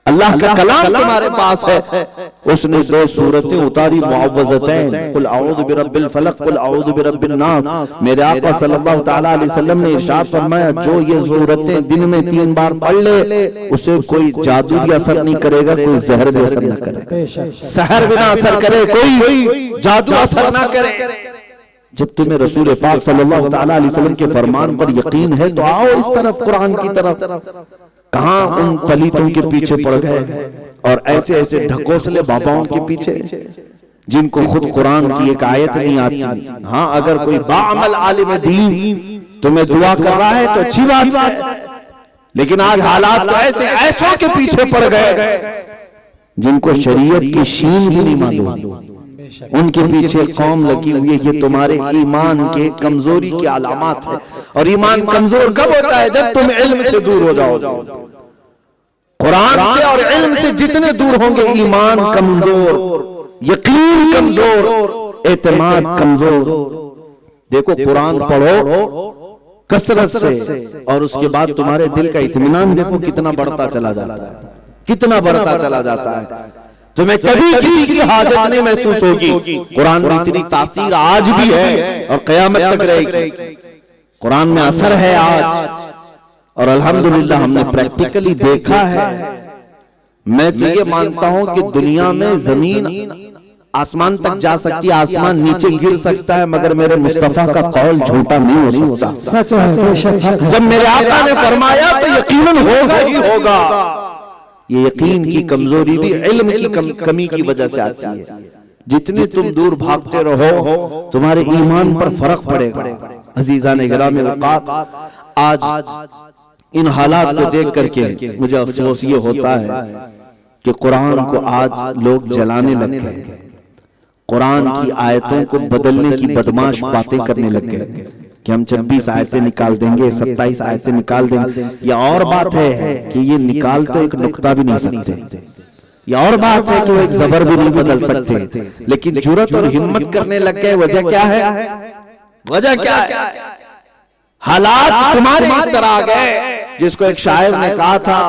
अल्लाह का कलाम तुम्हारे पास है, उसने 2 सूरतें उतारी मुअव्वज़तैन, कुल औज़ु बिरब्बिल फलक, कुल औज़ु बिरब्बिन नास। मेरे आका सल्लल्लाहु तआला अलैहि वसल्लम ने इरशाद फरमाया, जो ये सूरतें दिन में 3 बार पढ़ ले, उसे कोई जादू भी असर नहीं करेगा, कोई जहर भी असर न करेगा। सहर भी ना असर करे, कोई जादू असर ना करे। जब तुम्हें रसूल पाक सल्लल्लाहु तआला अलैहि वसल्लम के फरमान पर यकीन है तो आओ इस तरफ, कुरान की तरफ। कहां उन पलीतों के पीछे पड़ गए और ऐसे ऐसे ढकोसले बाबाओं के पीछे जिनको खुद कुरान की एक आयत नहीं आती। हाँ, अगर कोई बाअमल आलिम दीन तुम्हें दुआ कर रहा है तो अच्छी बात है, लेकिन आज हालात तो ऐसे ऐसों के पीछे पड़ गए जिनको शरीयत की शीन भी नहीं मालूम, उनके पीछे कौम लगी हुई है। ये तुम्हारे ईमान के कमजोरी की अलामत है। और ईमान कमजोर कब होता है? जब तुम इल्म से दूर हो जाओ। कुरान से और इल्म से जितने दूर होंगे, ईमान कमजोर, यकीन कमजोर, एतमाद कमजोर। देखो, कुरान पढ़ो कसरत से और उसके बाद तुम्हारे दिल का इत्मीनान देखो कितना बढ़ता चला जाता है, कितना बढ़ता चला जाता है। तुम्हें कभी किसी की हाजत नहीं महसूस होगी। कुरान में इतनी तासीर आज भी है और क़यामत तक रहेगी। कुरान में असर है आज, और अल्हम्दुलिल्लाह हमने प्रैक्टिकली देखा है। मैं तो ये मानता हूं कि दुनिया में जमीन आसमान तक जा सकती है, आसमान नीचे गिर सकता है, मगर मेरे मुस्तफा का कौल झूठा नहीं हो सकता। जब मेरे आका ने फरमाया तो यकीनन होगा ही होगा। ये यकीन की कमजोरी भी इल्म की कमी की वजह से आती है। जितने तुम दूर भागते रहो, तुम्हारे ईमान पर फर्क पड़ेगा। अजीजान गिरामी वक़ात, आज इन हालात को देख करके मुझे अफसोस ये होता है कि कुरान को आज लोग जलाने लग गए, कुरान की आयतों को बदलने की बदमाश बातें करने लग गए कि हम 26 आयतें निकाल देंगे, 27 आयतें निकाल देंगे। यह और बात है कि ये निकाल तो एक नुक्ता भी नहीं सकते, यह और बात है कि वो एक जबर भी नहीं बदल सकते, लेकिन जुर्रत और हिम्मत करने लग गए। वजह क्या है? वजह क्या है? हालात तुम्हारे इस तरह आ गए, जिसको एक शायर ने कहा था,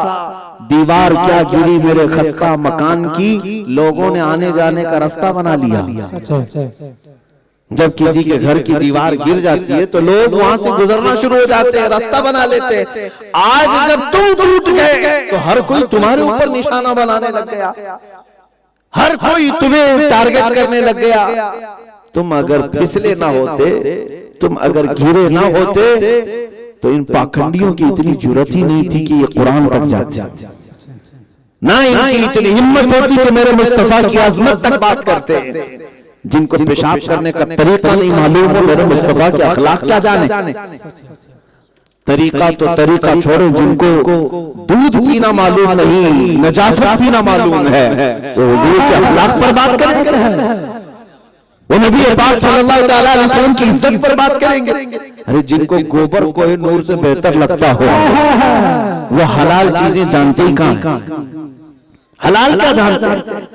दीवार क्या गिरी मेरे खस्ता मकान की, लोगों ने आने जाने का रास्ता बना लिया। जब किसी के घर की दीवार गिर जाती है तो लोग वहां से गुजरना शुरू हो जाते हैं, रास्ता बना लेते हैं। आज जब तुम टूट गए तो हर कोई तुम्हारे ऊपर निशाना बनाने लग गया, हर कोई तुम्हें टारगेट करने लग गया। तुम अगर फिसले ना होते, तुम अगर गिरे ना होते, तो इन पाखंडियों की इतनी जुर्रत ही नहीं थी कि ये कुरान तक जाते, ना इनकी इतनी हिम्मत होती कि मेरे मुस्तफा की अजमत तक बात करते हैं। जिनको पेशाब करने का तरीका नहीं मालूम हो, मेरे मुस्तफा के अखलाक क्या जाने। तरीका तो तरीका छोड़ो, जिनको दूध पीना मालूम नहीं, नजासत पीना मालूम है, वो हुजूर के अखलाक पर बात करेंगे, वो नबी पाक सल्लल्लाहु अलैहि वसल्लम की इज्जत पर बात करेंगे। अरे जिनको गोबर कोहे नूर से बेहतर लगता हो, वो हलाल चीजें जानते ही कहां, हलाल क्या जानते हैं?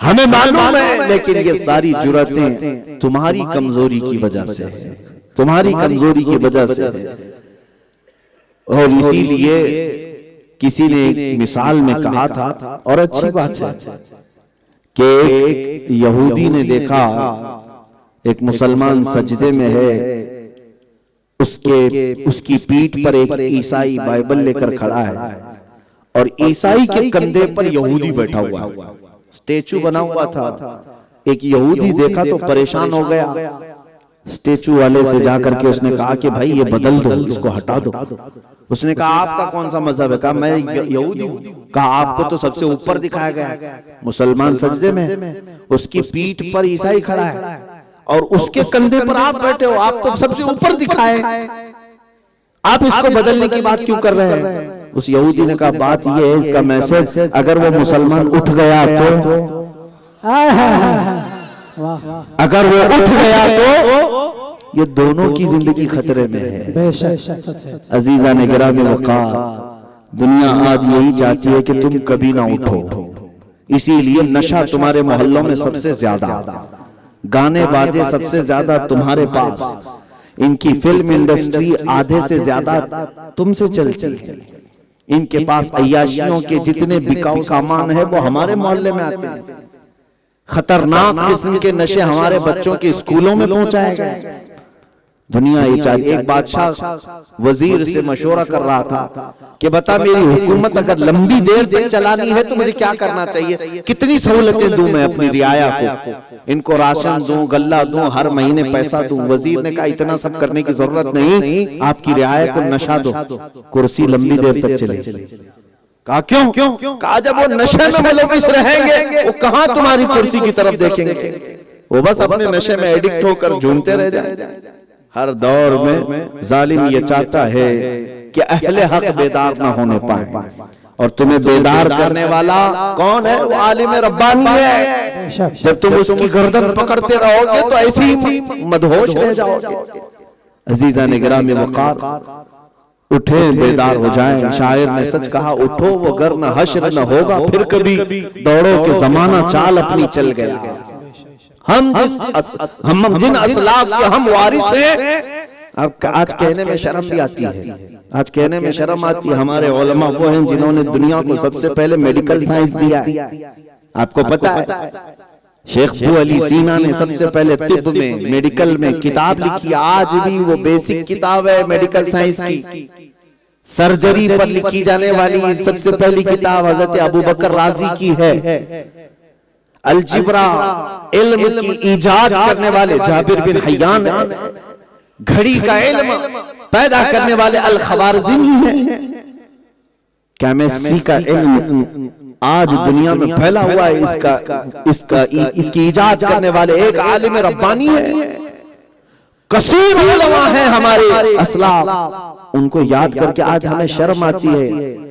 हमें मालूम है, लेकिन ये सारी जुर्रतें तुम्हारी कमजोरी की वजह से, तुम्हारी कमजोरी की वजह से। और इसीलिए किसी ने एक मिसाल में कहा था, और अच्छी बात है, कि एक यहूदी ने देखा एक मुसलमान सजदे में है, उसकी पीठ पर एक ईसाई बाइबल लेकर खड़ा है और ईसाई के कंधे पर यहूदी बैठा हुआ है, स्टेचू बना हुआ था। एक यहूदी देखा तो परेशान हो गया, स्टेचू वाले से जाकर के उसने कहा कि भाई ये बदल दो, इसको हटा दो। उसने कहा आपका कौन सा मजहब है? कहा मैं यहूदी हूं। कहा आपको तो सबसे ऊपर दिखाया गया, मुसलमान सजदे में, उसकी पीठ पर ईसाई खड़ा है और उसके कंधे पर आप बैठे हो, आप तो सबसे ऊपर दिखाए, आप इसको बदलने की बात क्यों कर रहे हैं? उस यहूदी ने कहा बात ये है, इसका मैसेज अगर वो मुसलमान उठ गया तो, अगर वो उठ गया तो ये दोनों की जिंदगी खतरे में है। अजीजा ने गिरामी वक़ात, दुनिया आज यही चाहती है कि तुम कभी ना उठो, इसीलिए नशा तुम्हारे मोहल्लों में सबसे ज्यादा, गाने बाजे सबसे ज्यादा तुम्हारे पास, इनकी फिल्म इंडस्ट्री आधे से ज्यादा तुमसे चलती है, इनके पास अय्याशियों के जितने बिकाऊ सामान है वो हमारे मोहल्ले में आते हैं, खतरनाक किस्म के नशे हमारे बच्चों के स्कूलों में पहुंचाए गए। दुनिया ये चाहती। एक बादशाह वजीर से मशवरा कर रहा था कि बता मेरी हुकूमत अगर लंबी देर तक चलानी है तो मुझे क्या करना चाहिए, कितनी सहूलतें दूं मैं अपनी रियाया को, इनको राशन दूं, गल्ला दूं, हर महीने पैसा दूं। वजीर ने कहा इतना सब करने की जरूरत नहीं, आपकी रियाया को नशा दो, कुर्सी लंबी देर तक चले। कहा क्यों? कहा जब वो नशे में मुलविस रहेंगे वो कहां तुम्हारी कुर्सी की तरफ देखेंगे, वो बस अपने नशे में एडिक्ट होकर झूमते रह जाए। हर दौर में जालिम ये चाहता है कि अहले हक बेदार ना होने पाए, और तुम्हें बेदार करने वाला कौन है? वो आलिम रब्बानी है। जब तुम उसकी गर्दन पकड़ते रहोगे तो ऐसे ही मदहोश रह जाओगे। अजीजा ने गिरामी वक़ार, उठे बेदार हो जाएं। शायर ने सच कहा, उठो वो गर न हश्र न होगा फिर कभी, दौड़ो के जमाना चाल अपनी चल गया। हम जिन असलाफ के हम वारिस हैं, अब आज कहने में शर्म भी आती है, आज कहने में शर्म आती है। हमारे उलमा वो हैं जिन्होंने दुनिया को सबसे पहले मेडिकल साइंस दिया है। आपको पता है शेख अबू अली सीना ने सबसे पहले तिब में, मेडिकल में किताब लिखी। आज भी वो बेसिक किताब है मेडिकल साइंस की। सर्जरी पर लिखी जाने वाली सबसे पहली किताब हजरत अबू बकर राजी की है। अलजिब्रा इल्म की इजाद करने वाले जाबिर बिन हय्यान, घड़ी का इल्म पैदा करने वाले अल खवारज़मी हैं। केमिस्ट्री का इल्म आज दुनिया में फैला हुआ है, इसकी इजाद करने वाले एक आलिम रब्बानी है। कसीर उलमा हैं हमारे असलाफ, उनको याद करके आज हमें शर्म आती है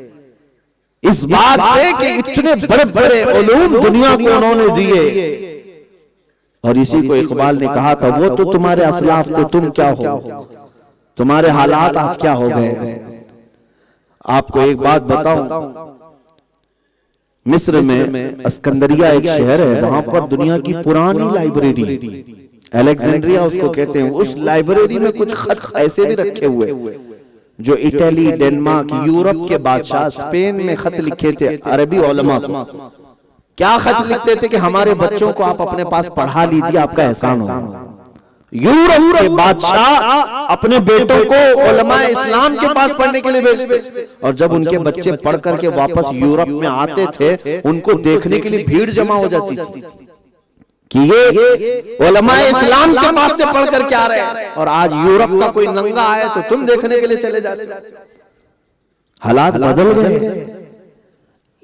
इस बात से कि इतने बड़े बड़े उलूम दुनिया को उन्होंने दिए। और इसी को इकबाल ने कहा था, वो तो तुम्हारे असलाफ थे, तुम क्या हो, तुम्हारे हालात आज क्या हो गए। आपको एक बात बताऊं, मिस्र में अस्कंदरिया एक शहर है, वहां पर दुनिया की पुरानी लाइब्रेरी, अलेक्जेंड्रिया उसको कहते हैं, उस लाइब्रेरी में कुछ खत ऐसे भी रखे हुए जो इटली, डेनमार्क, यूरोप के बादशाह स्पेन में खत लिखे थे अरबी उलमा को। क्या खत लिखते थे कि हमारे बच्चों को आप अपने पास पढ़ा लीजिए, आपका एहसान होगा। यूरोप के बादशाह अपने बेटों को उलमा इस्लाम के पास पढ़ने के लिए भेजते, और जब उनके बच्चे पढ़ करके वापस यूरोप में आते थे, उनको देखने के लिए भीड़ जमा हो जाती थी कि ये उलमा इस्लाम के पास से पढ़ करके आ रहे हैं। और आज यूरोप का कोई नंगा आए तो तुम देखने के लिए चले जाते। हालात बदल गए।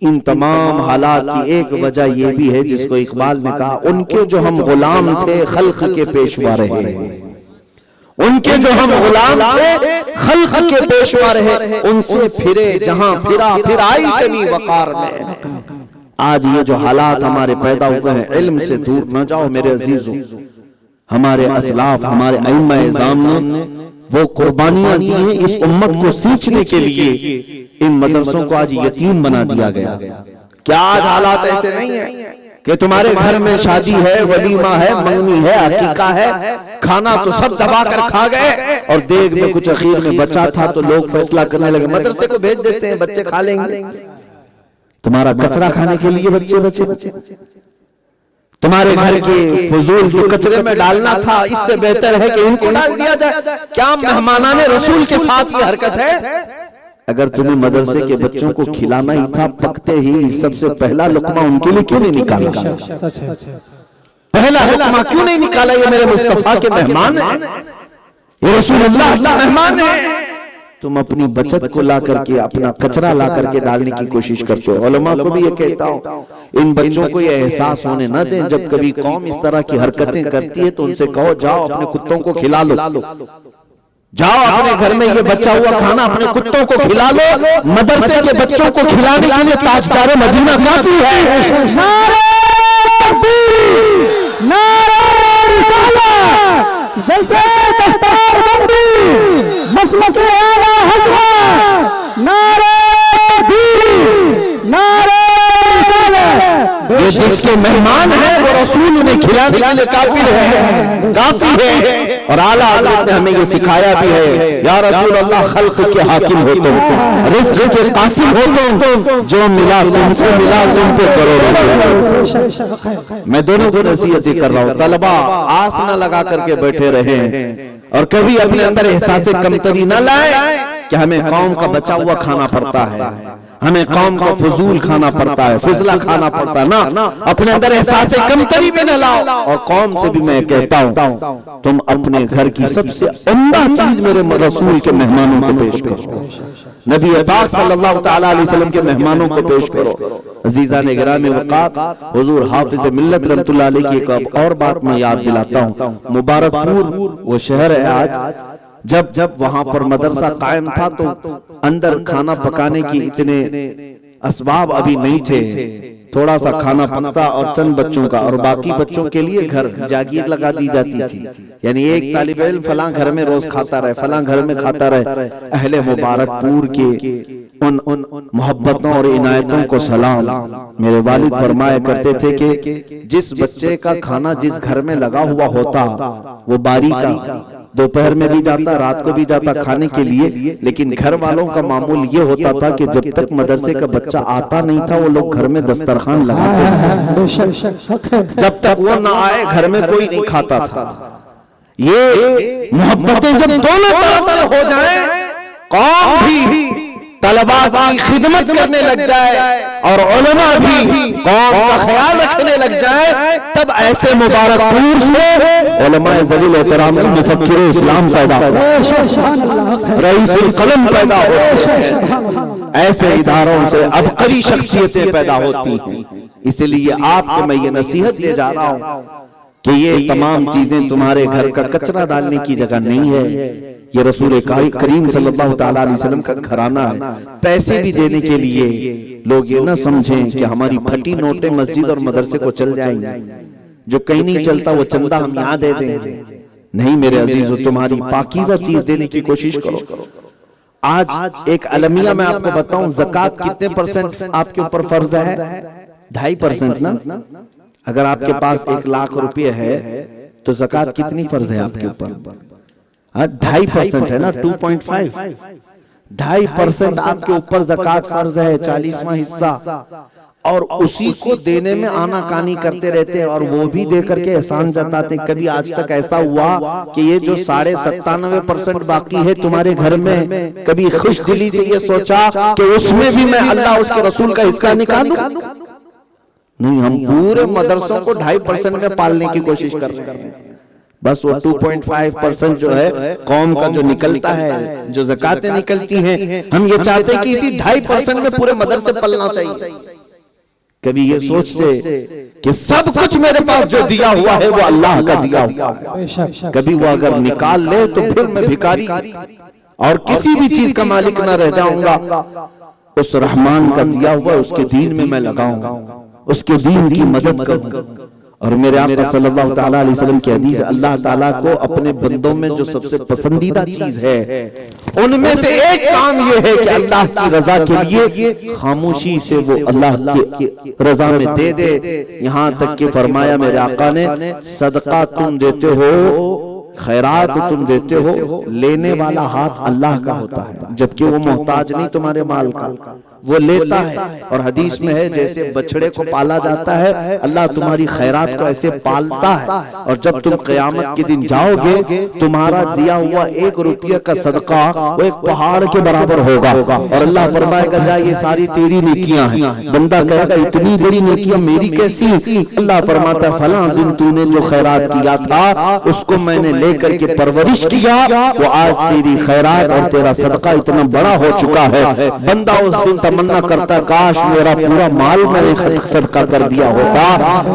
इन तमाम हालात की एक वजह यह भी है जिसको इकबाल ने कहा, उनके जो हम गुलाम थे खल्क के पेशवा रहे, उनके जो हम गुलाम थे खल्क के पेशवा रहे, उनसे फिरे जहां फिरा फिर आई कमी वकार में। आज ये जो हालात हमारे पैदा हुए हैं, इल्म से दूर न जाओ मेरे अजीजों। हमारे असलाफ, हमारे अइम्मा-ए-इज़ाम ने वो कुर्बानियां दी हैं इस उम्मत को सींचने के लिए। इन मदरसों को आज यतीम बना दिया गया। क्या आज हालात ऐसे नहीं है कि तुम्हारे घर में शादी है, वलीमा है, मंगनी है, अकीका है, खाना तो सब दबा कर खा गए, और देग में कुछ अखीर में बचा था तो लोग फैसला करने लगे मदरसे को भेज देते हैं, बच्चे खा लेंगे। तुम्हारा कचरा खाने के लिए बच्चे, तुम्हारे घर के फजूल जो कचरे में डालना था, इससे बेहतर है कि इनको डाल दिया जाए। क्या मेहमानाने रसूल के साथ ये हरकत है? अगर तुम्हें मदरसे के बच्चों को खिलाना ही था, पकते ही सबसे पहला लुकमा उनके लिए क्यों नहीं निकाला? पहला लुकमा क्यों नहीं निकाला? ये मेरे मुस्तफा के मेहमान हैं, ये रसूलुल्लाह के मेहमान हैं। तुम अपनी बचत को ला करके, अपना कचरा ला करके डालने की कोशिश करते हो। उलमा को भी ये कहता हूं, इन बच्चों को ये एहसास होने न दें। जब कभी कौम इस तरह की हरकतें करती है तो उनसे कहो, जाओ अपने कुत्तों को खिला लो, जाओ अपने घर में ये बचा हुआ खाना अपने कुत्तों को खिला लो। मदरसे के बच्चों को खिलाने के लिए ताजदार मदीना काफी है। नारे तकबीर, नारे रिसालत, जैसे दस्तारबंदी, मसलक से आला हज़रत, नारे कि जिसके मेहमान हैं वो रसूल उन्हें खिलाने के लिए काफी है। और आला हज़रत ने हमें ये सिखाया भी है, या रसूल अल्लाह खल्क के हाकिम हो तुम, रिज़्क़ के कासिम हो तुम, जो मिला तुमसे मिला तुम पे करो। मैं दोनों को नसीहत कर रहा हूँ, तलबा आस न लगा करके बैठे रहे और कभी अपने अंदर एहसास कमतरी न लाए कि हमें कौम का बचा हुआ खाना पड़ता है, हमें कौम का फजूल खाना पड़ता है, फजला खाना पड़ता है ना। अपने अंदर एहसास कमतरी में न लाओ। और कौम से भी मैं कहता हूँ, तुम अपने घर की सबसे उम्दा चीज मेरे रसूल के मेहमानों को पेश करो, नबी पाक सल्लल्लाहु तआला अलैहि वसल्लम के मेहमानों को पेश करो। अजीजा ने गिरामी वक़ात हुजूर हाफिज मिल्लत रहमतुल्लाह अलैह की एक और बात मैं याद दिलाता हूँ। मुबारकपुर वो शहर है आज, जब वहां पर मदरसा कायम था तो अंदर खाना पकाने की इतने असबाब अभी नहीं थे। थोड़ा सा खाना पकता और चंद बच्चों का, और बाकी बच्चों के लिए घर जागीर लगा दी जाती थी। यानी एक तालिब इल्म फलां घर में रोज खाता रहे, फलां घर में खाता रहे। अहले मुबारकपुर के उन मोहब्बतों और इनायतों को सलाम। मेरे वालिद फरमाया करते थे कि जिस बच्चे का खाना जिस घर में लगा हुआ होता वो बारी का दोपहर में भी जाता, रात को भी जाता खाने के लिए, लेकिन घर वालों का मामूल ये होता था कि जब तक मदरसे का बच्चा आता नहीं था वो लोग घर में दस्तरखान लगाते थे, जब तक वो ना आए घर में कोई नहीं खाता था। ये मोहब्बतें जब दोनों तरफ से हो जाएं, कौम भी तलबा की खिदमत करने लग जाए और उलमा भी कौम का ख्याल रखने लग जाए, तब ऐसे मुबारकपुर से उलमाए ज़लील एहतराम मुफक्किर इस्लाम पैदा होते, रईसुल कलम पैदा होते, ऐसे इदारों से अबकरी शख्सियतें पैदा होती हैं। इसलिए आपको मैं ये नसीहत दे जा रहा हूँ कि ये तमाम चीजें तुम्हारे घर का कचरा डालने की जगह नहीं है। ये रसूल करीम सल्लल्लाहु तआला अलैहि वसल्लम का घराना है। पैसे भी देने के लिए लोग ये ना समझें कि हमारी फटी नोटें मस्जिद और मदरसे को चल जाएंगे, जो कहीं नहीं चलता वो चंदा हम यहाँ दे देंगे। नहीं मेरे अजीजों, तुम्हारी पाकीज़ा चीज देने की कोशिश करो। आज एक अलमिया में आपको बताऊं, ज़कात कितने % आपके ऊपर फर्ज है? 2.5% ना। अगर आपके पास 1 लाख रुपए है तो ज़कात कितनी फर्ज है आपके ऊपर? 2.5% है ना, 2.5, 2.5% आपके ऊपर ज़कात फर्ज है, 40वां हिस्सा। और उसी को देने में आनाकानी करते रहते हैं और वो भी दे करके एहसान जताते। कभी आज तक ऐसा हुआ कि ये जो 97.5% बाकी है तुम्हारे घर में, कभी खुश दिली से ये सोचा कि उसमें भी मैं अल्लाह उसके रसूल का हिस्सा निकालूं? नहीं, हम पूरे मदरसों को 2.5% में पालने की कोशिश कर रहे हैं। बस वो 2.5% जो है कौम का जो निकलता है, जो ज़कातें निकलती हैं, हम ये चाहते हैं कि इसी 2.5% में पूरे मदरसे पलना चाहिए। कभी ये सोचते कि सब कुछ मेरे पास जो दिया हुआ है वो अल्लाह का दिया हुआ है, कभी वो अगर निकाल ले तो फिर मैं भिखारी और किसी भी चीज का मालिक ना रह जाऊंगा। उस रहमान का दिया हुआ उसके दीन में मैं लगाऊंगा, उसके दीन की मदद करूंगा। और मेरे आका सल्लल्लाहु तआला अलैहि वसल्लम की हदीस, अल्लाह ताला को अपने बंदों में जो सबसे पसंदीदा चीज है उनमें से एक काम ये है कि अल्लाह की रजा के लिए खामोशी से वो अल्लाह की रजा में दे दे। यहाँ तक कि फरमाया मेरे आका ने, सदका तुम देते हो, खैरात तुम देते हो, लेने वाला हाथ अल्लाह का होता है, जबकि वो मोहताज नहीं तुम्हारे माल का, वो लेता है। और हदीस में है जैसे बछड़े को पाला जाता है, अल्लाह तुम्हारी खैरात को ऐसे पालता है। और जब तुम क़यामत के दिन जाओगे तुम्हारा दिया हुआ 1 रुपया का सदका वो एक पहाड़ के बराबर होगा। और अल्लाह फरमाएगा जा ये सारी तेरी नेकियां हैं। बंदा कहेगा इतनी बड़ी नेकियां मेरी कैसी? अल्लाह फरमाता है फलां दिन तूने जो खैरात किया था उसको मैंने लेकर के परवरिश किया, वो आज तेरी खैरात और तेरा सदका इतना बड़ा हो चुका है। बंदा उस दिन तमन्ना करता काश मेरा पूरा माल मैंने सदका कर दिया होता,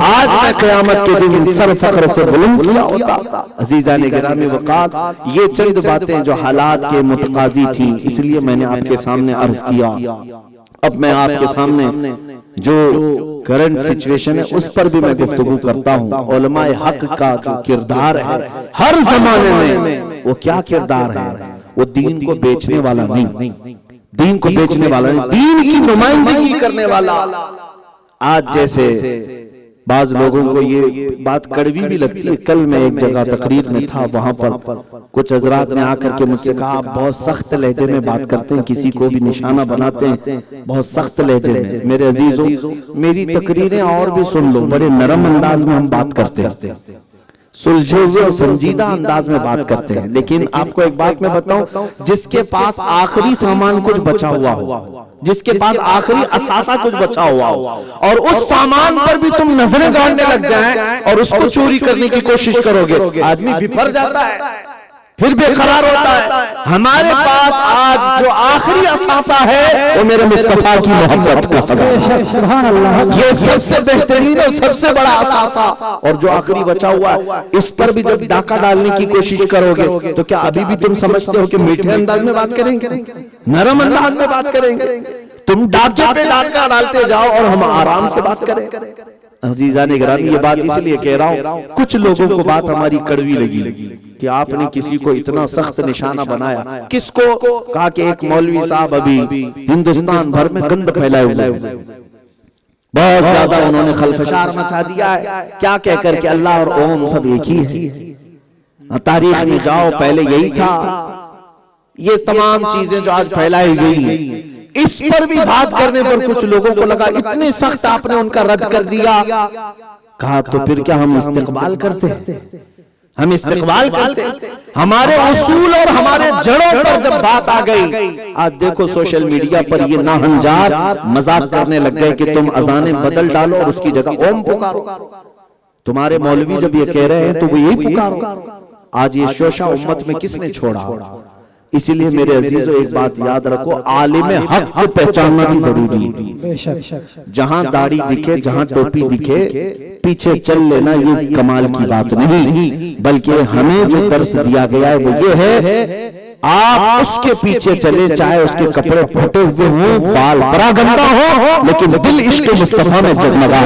आज मैं क़यामत के दिन सर फख्र से बुलंद किया होता। अजीजा ने गिरामी वक़ात, ये चंद बातें जो हालात के मुतकाजी थी, इसलिए मैंने आपके सामने अर्ज किया। अब मैं आपके सामने जो करंट सिचुएशन है उस पर भी मैं गुफ्तगू करता हूँ। उलमाए हक का जो किरदार है हर जमाने में, वो क्या किरदार है? वो दीन को बेचने वाला नहीं, दीन को बेचने वाला नहीं, दीन की नुमाइंदगी करने वाला। आज जैसे बाज लोगों को ये बात कड़वी भी लगती है। कल मैं एक जगह तकरीर में था, वहां पर कुछ हजरात ने आकर के मुझसे कहा, आप बहुत सख्त लहजे में बात करते हैं, किसी को भी निशाना बनाते हैं, बहुत सख्त लहजे में। मेरे अजीजों, मेरी तकरीरें और भी सुन लो, बड़े नरम अंदाज में हम बात करते हैं, सुलझे हुए और संजीदा अंदाज में बात करते हैं। लेकिन आपको एक बात मैं बताऊं, जिसके पास आखिरी सामान कुछ बचा हुआ हो, जिसके पास आखिरी असासा कुछ बचा हुआ हो, और उस सामान पर भी तुम नजरें गाड़ने लग जाएं और उसको चोरी करने की कोशिश करोगे, आदमी बिफर जाता है, फिर बेकरार होता है। हमारे पास आज जो आखिरी असासा है वो मेरे मुस्तफा की मोहब्बत का खजाना, सुभान अल्लाह, ये सबसे बेहतरीन और सबसे बड़ा असासा। और जो आखिरी बचा हुआ है, इस पर भी जब डाका डालने की कोशिश करोगे तो क्या अभी भी तुम समझते हो कि मीठे अंदाज में बात करेंगे, नरम अंदाज में बात करेंगे? तुम डाके पे डाका डालते जाओ और हम आराम से बात करें। अजीजा ने गिरामी, ये बात इसलिए कह रहा हूं, कुछ लोगों को बात हमारी कड़वी लगी कि आपने किसी को इतना सख्त निशाना बनाया। किसको? कहा कि एक मौलवी साहब अभी हिंदुस्तान भर में गंद फैलाए हुए, बहुत ज्यादा उन्होंने खलफशार मचा दिया है। क्या कह करके अल्लाह और ओम सब एक ही है। तारीख में जाओ, पहले यही था। ये तमाम चीजें जो आज फैलाई गई हैं, इस पर भी बात करने पर कुछ लोगों को लगा इतने सख्त आपने उनका रद्द कर दिया। कहा तो फिर क्या हम इस्तेकबाल करते हैं? हम इस्तेकबाल करते हैं? हमारे उसूल और हमारे जड़ों पर जब बात आ गई, आज देखो सोशल मीडिया पर ये नाहंजार मजाक करने लग गए कि तुम अजाने बदल डालो और उसकी जगह ओम पुकारो। तुम्हारे मौलवी जब ये कह रहे हैं तो वो यही पुकारो। आज ये शोशा उम्मत में किसने छोड़ा? इसीलिए मेरे अजीजों, एक बात याद रखो, आलिम हक को पहचानना भी जरूरी है। जहां दाढ़ी दिखे, जहां टोपी दिखे, पीछे चल लेना ये कमाल की बात नहीं, बल्कि हमें जो दर्स दिया गया है वो ये है, आप उसके पीछे चले, चाहे उसके कपड़े फटे हुए हों, बाल बड़ा गंदा हो, लेकिन दिल इश्क मुस्तफा में जगमगा।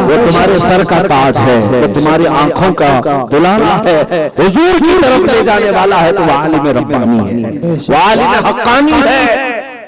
वो तुम्हारे सर का ताज है, वो तुम्हारी आंखों का दुलारा है, हुजूर की तरफ ले जाने वाला है, तो वो आलिम रब्बानी है, वो आलिम हक्कानी है।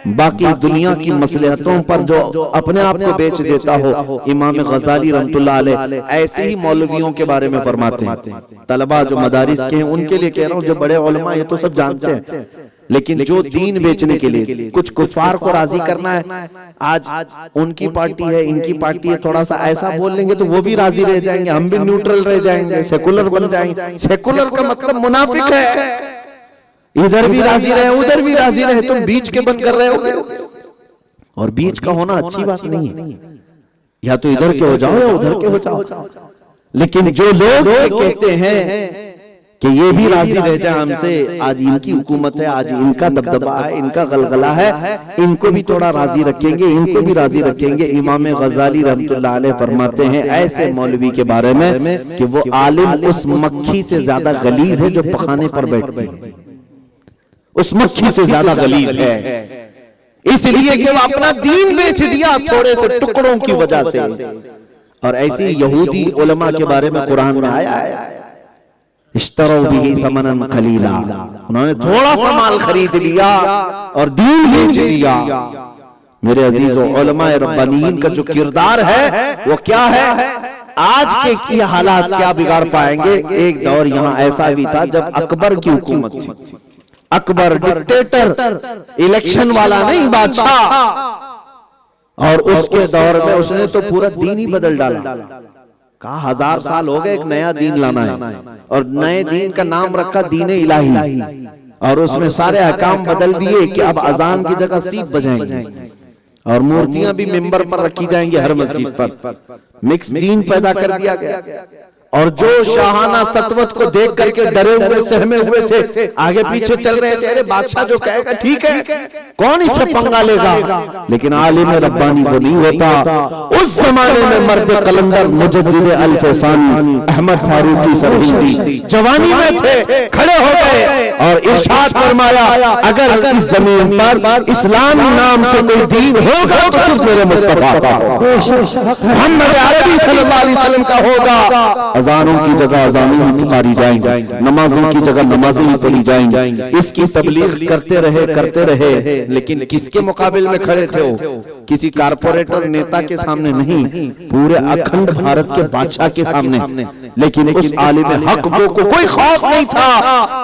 बाकी दुनिया की मसलहतों पर जो अपने आप को बेच देता हो, इमाम गजाली रहमतुल्लाह अलैह ऐसे ही मौलवियों के बारे में फरमाते हैं। तलबा जो मदारिस के हैं उनके लिए कह रहा हूँ, जो बड़े उलमा ये तो सब जानते हैं, लेकिन जो दीन बेचने के लिए कुछ कुफार को राजी करना है, आज उनकी पार्टी है, इनकी पार्टी है, थोड़ा सा ऐसा बोल लेंगे तो वो भी राजी रह जाएंगे, हम भी न्यूट्रल रह जाएंगे, सेकुलर बन जाएंगे। सेकुलर का मतलब मुनाफिक है, इधर भी राजी रहे उधर भी राजी रहे, तुम बीच के बंद कर रहे हो। और बीच का होना अच्छी बात नहीं है, या तो इधर के हो जाओ या उधर के हो जाओ। लेकिन जो लोग कहते हैं कि ये भी राजी रह जाए हमसे, आज इनकी हुकूमत है, आज इनका दबदबा है, इनका गलगला है, इनको भी थोड़ा राजी रखेंगे, इनको भी राजी रखेंगे। इमाम गजाली रहमतुल्लाह अलैह फरमाते हैं ऐसे मौलवी के बारे में कि वो आलिम उस मक्खी से ज्यादा गलीज है जो पखाने पर बैठती है, उस मक्खी से ज्यादा गलीज है, इसलिए कि वो अपना दीन बेच दिया थोड़े से टुकड़ों की वजह से। और ऐसी यहूदी उलमा के बारे में कुरान में आया है, इश्तरो बिही समनन खलीला, उन्होंने थोड़ा सा माल खरीद लिया और दीन बेच दिया। मेरे अजीजों, उलमा रब्बानीन का जो किरदार है वो क्या है? आज के हालात क्या बिगाड़ पाएंगे? एक दौर यहाँ ऐसा भी था जब अकबर की हुकूमत थी, अकबर डिक्टेटर, इलेक्शन वाला नहीं, बादशाह, और उसके दौर में उसने तो पूरा दीन ही बदल डाला। कहा 1000 साल हो गए, एक नया दीन लाना है, और नए दीन का नाम रखा दीन इलाही, और उसमें सारे अहकाम बदल दिए कि अब अजान की जगह सीख बजाएंगे और मूर्तियां भी मिंबर पर रखी जाएंगी हर मस्जिद पर। मिक्स दीन पैदा कर दिया गया। और जो शाहाना सतवत को देख करके डरे हुए सहमे हुए थे, आगे पीछे चल रहे थे, अरे बादशाह जो कहेगा ठीक है, कौन इससे पंगा लेगा? लेकिन आलिम रब्बानी वो नहीं होता। उस जमाने में मर्द कलंदर मुजद्दिद अल-फसानी अहमद फारूकी सरहिंदी जवानी में थे, खड़े हो गए और इरशाद फरमाया, अगर इस जमीन पर इस्लाम नाम से कोई दीन होगा तो सिर्फ मेरे मुस्तफा का होगा, मोहम्मद अरबी सल्लल्लाहु अलैहि वसल्लम का होगा। अजानों की जगह अजानें ही पुकारी जाएंगी, नमाजों की जगह नमाजें ही पढ़ी जाएंगी। इसकी तबलीग करते रहे, लेकिन किसके मुकाबले में खड़े थे हो? किसी कारपोरेटर नेता के सामने नहीं, पूरे अखंड भारत के बादशाह के सामने। लेकिन उस आलिम हक को कोई खौफ नहीं था,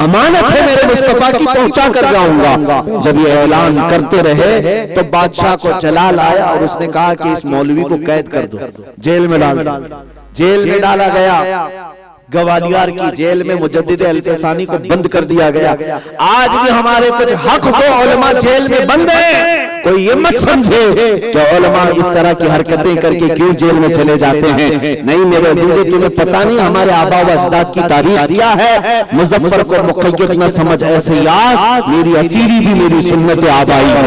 अमानत है मेरे मुस्तफा की, पहुंचा कर जाऊंगा। जब ये ऐलान करते रहे तो बादशाह को जलाल आया और उसने कहा कि इस मौलवी को कैद कर दो, जेल में डाला गया। ग्वालियर की जेल में मुजद्दिद अल-फसानी को बंद कर दिया गया। आज भी हमारे कुछ हक को उलमा जेल में बंद है। कोई ये मत समझे कि उलमा इस तरह की हरकतें करके क्यों जेल में चले जाते हैं। नहीं मेरे अजीज़ों, तुम्हें पता नहीं हमारे आबा व अजदाद की तारीख क्या है। मुजफ्फर को मुक़य्यद न समझ ऐसे यार, मेरी असीरी भी मेरी सुन्नत आबाई है,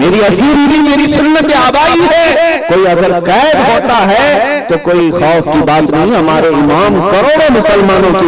मेरी असीरी भी मेरी सुन्नत आबाई है। कोई अगर कैद होता है तो कोई खौफ की बात नहीं। हमारे इमाम, करोड़ों मुसलमानों के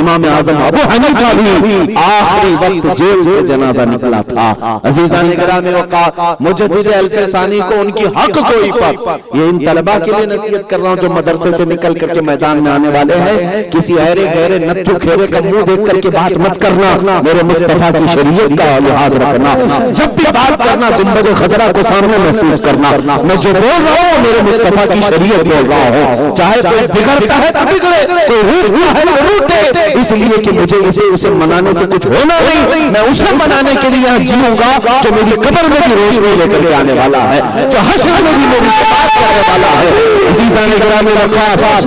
इमाम आज़म अबू हनीफा भी आखिरी वक्त जेल से जनाजा निकला था। अज़ीज़ान गिरामी वक़ार, मुजद्दिद अल-फसानी को उनकी हक कोई पर, ये इन तलबा के लिए नसीहत कर रहा हूँ जो मदरसे से निकल करके मैदान में आने वाले हैं। किसी अहरे गहरे नत्थु खेरे का मुंह देख करके बात मत करना, मेरे मुस्तफा की शरीयत का लिहाज रखना। जब भी बात करना गुंबद खजरा को सामने महसूस करना। मैं जो बोल रहा हूँ मेरे मुस्तफा की शरीयत बोल रहा हूँ। चाहे कोई बिगड़ता है तो बिगड़े, कोई रूठता है तो रूठे, इसलिए कि मुझे उसे मनाने से कुछ होना नहीं। मैं उसे मनाने के लिए यहाँ जीऊंगा जो मेरी कब्र में भी रोशनी लेकर के आने वाला है, जो हश्र में भी मेरी शफाअत करने वाला है। अज़ीज़ान गिरामी वक़ार, 8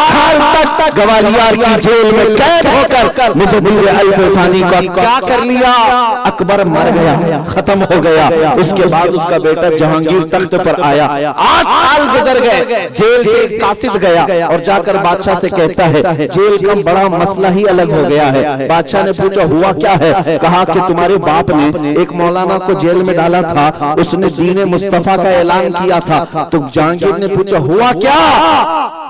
साल तक ग्वालियर की जेल में कैद होकर मुजद्दिद अल-फसानी का क्या कर लिया? अकबर मर गया, खत्म हो गया। उसके बाद उसका बेटा जहांगीर तख्त पर आया। 8 साल गुजर गए, जेल से कासिद गया और जाकर बादशाह से कहता है जेल का बड़ा मसला ही अलग हो गया है। बादशाह ने पूछा हुआ क्या है? कहा कि तुम्हारे बाप ने एक मौलाना को जेल में डाला था, उसने दीन मुस्तफा का ऐलान किया था। तो जहांगीर ने पूछा हुआ क्या?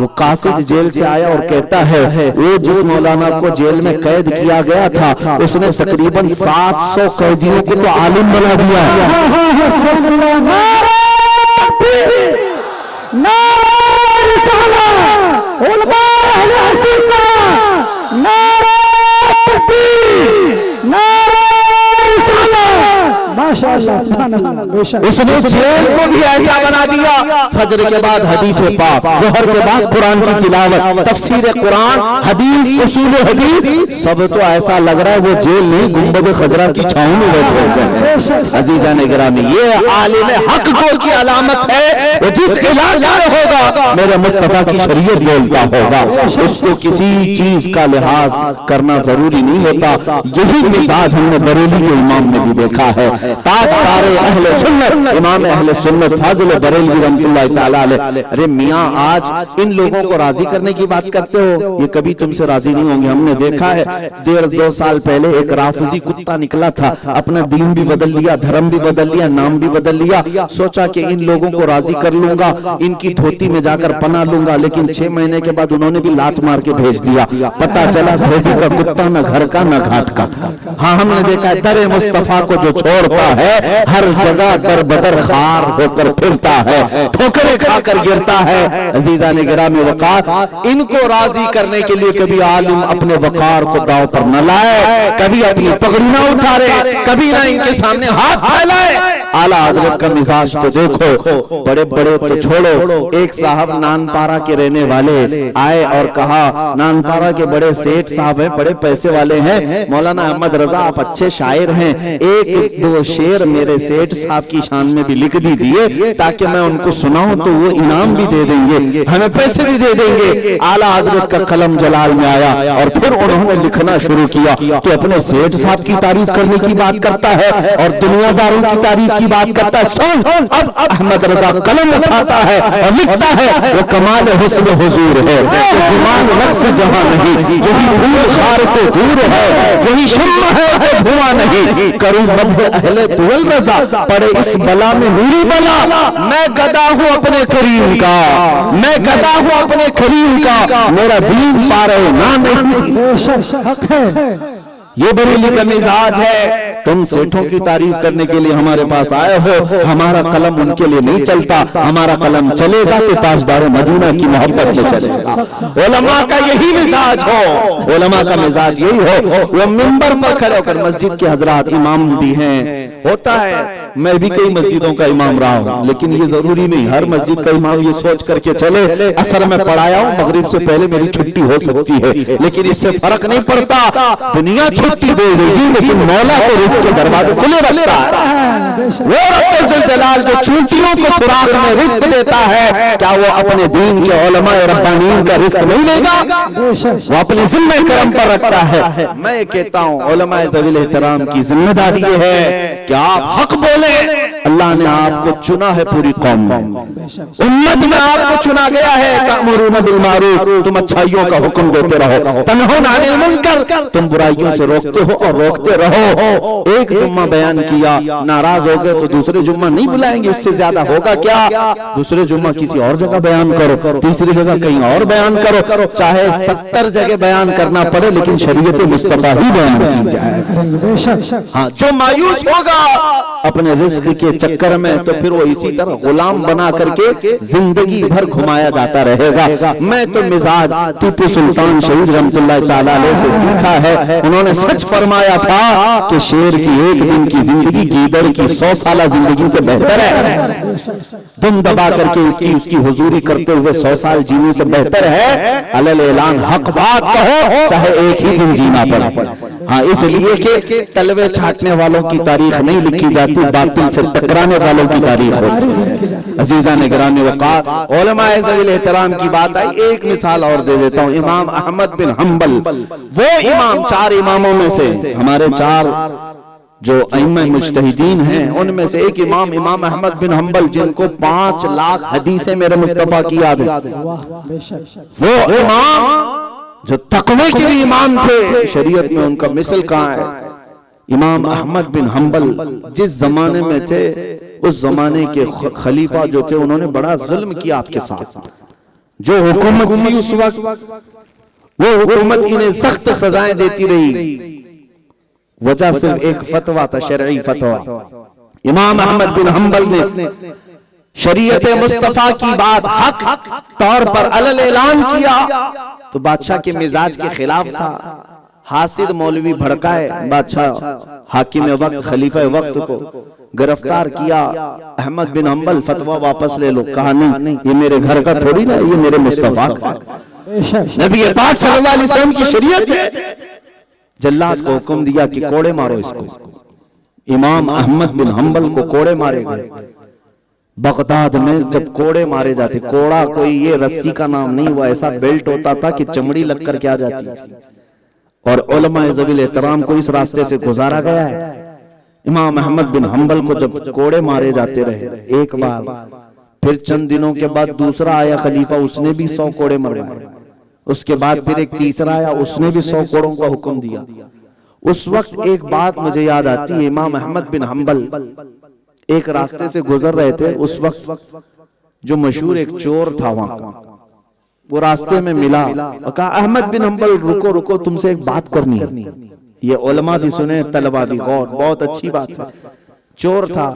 वो कासिद जेल से आया और कहता है वो जिस मौलाना को जेल में कैद किया गया था उसने तकरीबन 700 कैदियों को तो आलिम बना दिया उसने जेल को भी ऐसा बना दिया। फजर के बाद हदीस पाक, ज़ोहर के बाद कुरान की तिलावत, तफसीर कुरान, हदीस, उसूल हदीस, सब तो ऐसा लग रहा है वो जेल नहीं गुंबद खजरा की छांव में बैठे हैं। अज़ीज़ान गिरामी, ये आलिम हक को की अलामत है। वो जिस इलाके में होगा मेरे मुस्तफा की शरीयत बोलता होगा, उसको किसी चीज का लिहाज करना जरूरी नहीं होता। यही मिजाज हमने बरेली के इमाम में भी देखा है। ताजदारे अहले सुन्नत, इमाम अहले सुन्नत फाजिल बरेलवी रहमतुल्लाह तआला अलैह। अरे मियां, आज इन लोगों को राजी करने की बात करते हो, ये कभी तुमसे राजी नहीं होंगे। हमने देखा है 1.5-2 साल पहले एक राफिजी कुत्ता निकला था, अपना दीन भी बदल लिया, धर्म भी बदल लिया, नाम भी बदल लिया। सोचा कि इन लोगों को राजी कर लूंगा, इनकी धोती में जाकर पना लूंगा, लेकिन 6 महीने के बाद उन्होंने भी लात मार के भेज दिया। पता चला धोती का कुत्ता न घर का न घाट का। हाँ, हमने देखा है दरे मुस्तफा को जो छोड़ता है हर जगह दर बदर खार होकर फिरता है, ठोकरें खाकर गिरता है। अज़ीज़ान गिरामी वक़ार, इनको राजी करने के लिए कभी आलिम अपने वक़ार को दांव पर न लाए, कभी अपनी पगड़ी न उठारे, कभी ना इनके सामने हाथ फैलाए। आला हज़रत का मिजाज तो देखो, बड़े बड़े तो छोड़ो। एक साहब नानपारा के रहने वाले आए और कहा नानपारा के बड़े सेठ साहब हैं, बड़े पैसे वाले हैं, मौलाना अहमद रजा आप अच्छे शायर हैं, 1-2 शेर मेरे सेठ साहब की शान में भी लिख दीजिए ताकि मैं उनको सुनाऊं तो वो इनाम भी दे देंगे, हमें पैसे भी दे देंगे। आला हज़रत का कलम जलाल में आया और फिर उन्होंने लिखना शुरू किया। तो अपने सेठ साहब की तारीफ करने की बात करता है और दुनियादारों की तारीफ की बात करता है। सुन, अब अहमद रजा कलम उठाता है और लिखता है वो कमाल हुस्न हुजूर है, गुमान रक्स जहां नहीं, यही फूल खार से दूर है, यही शम्मा है धुआं नहीं, करूं मध्य अहले दुअल रजा, पड़े इस बला में मेरी बला। मैं गदा हूं अपने करीम का, मैं गदा हूं अपने करीम का, मेरा दीन पा रहे ना नहीं। ये बरेली का मिजाज है। तुम सेठों की तारीफ करने के लिए हमारे पास आए हो, हमारा कलम उनके लिए नहीं चलता, हमारा कलम चलेगा तो ताजदार मदीना की मोहब्बत में चलेगा। उलमा का यही मिजाज हो, उलमा का मिजाज यही हो। वो मिंबर पर खड़े होकर, मस्जिद के हजरात इमाम भी हैं, होता है, मैं भी कई मस्जिदों का इमाम रहा हूं, लेकिन ये जरूरी नहीं हर मस्जिद का इमाम ये सोच करके चले असर में पढ़ाया हूं, मगरिब से पहले मेरी छुट्टी हो सकती है, लेकिन इससे फर्क नहीं पड़ता। दुनिया छुट्टी दे देगी लेकिन मौला तो रिज़्क़ के दरवाजे खुले रखता है। वो रब्बुल जलाल जो चूंटियों को सुराख में रिज़्क़ देता है, क्या वो अपने दीन के उलमा रब्बानीन का रिज़्क़ नहीं लेगा? वो अपने जिम्मे करम पर रखता है। मैं कहता हूं उलमा ज़वील एहतराम की जिम्मेदारी है कि आप हक बोले। अल्लाह ने आपको चुना है पूरी कौम में, उम्मत में आपको चुना गया है। तामुरूना बिल मारूफ, तुम अच्छाइयों का हुक्म देते रहो, तन्हौना अनिल मुनकर, तुम बुराइयों से रोकते हो और रोकते रहो। एक जुम्मा बयान किया, नाराज हो गए तो दूसरे जुम्मा नहीं बुलाएंगे, इससे ज्यादा होगा क्या? दूसरे जुम्मा किसी और जगह बयान करो, तीसरी जगह कहीं और बयान करो, चाहे 70 जगह बयान करना पड़े, लेकिन शरीयत मुस्तफा ही बयान की जाए। हाँ, जो मायूस होगा अपने रिज़्क़ के चक्कर में, तो फिर वो इसी तरह गुलाम बना करके जिंदगी भर घुमाया जाता रहेगा। मैं तो मिजाज टीपू सुल्तान शहीद रहमतुल्लाह तआला अलैह से सीखा है। उन्होंने सच फरमाया था कि शेर की एक दिन की जिंदगी गीदड़ की 100 साल जिंदगी से बेहतर है। दुम दबा करके उसकी हुजूरी करते हुए 100 साल जीने से बेहतर है अलल ऐलान हक बात कहो, चाहे एक ही दिन जीना पड़े। हाँ, इसलिए कि तलवे छाटने वालों की तारीख नहीं लिखी जाती, बातिल से टकराने वालों की तारीख होती है। अजीजा ने गिरामी वक़ार उलमा ज़वील एहतराम की बात आई, एक मिसाल और दे देता हूँ। इमाम अहमद बिन हम्बल, वो इमाम, 4 इमामों में से, हमारे 4 जो अइम्मा मुज्तहिदीन हैं उनमें से एक इमाम अहमद बिन हम्बल, जिनको 5 लाख हदीसें मेरे मुस्तफा की याद है। वो इमाम जो तकवे के भी इमाम थे, शरीयत में उनका मिसल कहाँ है? इमाम अहमद बिन हम्बल जिस जमाने में थे, उस जमाने के खलीफा जो थे, उन्होंने बड़ा जुल्म किया आपके साथ। जो हुकूमत थी उस वक्त, वो हुकूमत इन्हें सख्त सजाएं देती रही। वजह सिर्फ एक फतवा था, शरई फतवा। इमाम अहमद बिन हम्बल ने शरीयत मुस्तफा की बात हक तौर पर अलल ऐलान किया, तो बादशाह के मिजाज के खिलाफ था। हासिद मौलवी भड़काए, बादशाह हाकिम वक्त खलीफा वक्त को गिरफ्तार किया। अहमद बिन हम्बल फतवा वापस ले लो। कहा नहीं, ये मेरे घर का थोड़ी ना, ये मेरे मुस्तफा का, नबी पाक सल्लल्लाहु अलैहि वसल्लम की शरीयत है। जल्लाद को हुक्म दिया कि कोड़े मारो इसको। इमाम अहमद बिन हम्बल को कोड़े मारे गए। बगदाद में जब कोड़े मारे जाते, कोड़ा कोई ये रस्सी का नाम नहीं हुआ, ऐसा बेल्ट होता था कि चमड़ी लग कर के आ जाती थी, और उलमा ज़वील एहतराम को इस रास्ते से गुजारा गया है। इमाम अहमद बिन हम्बल को जब कोड़े मारे जाते रहे एक बार, फिर चंद दिनों के बाद दूसरा आया खलीफा, उसने भी 100 कोड़े मरवाए। उसके बाद फिर एक तीसरा आया, उसने भी 100 कोड़ों का हुक्म दिया। उस वक्त एक बात मुझे याद आती है, इमाम अहमद बिन हम्बल एक रास्ते से गुजर रहे थे। उस वक्त जो मशहूर एक चोर था वहां, वो रास्ते में मिला और कहा, अहमद बिन हम्बल रुको रुको, तुमसे एक बात करनी है। ये उलमा भी सुने, तलबा भी गौर, बहुत अच्छी बात है। चोर था,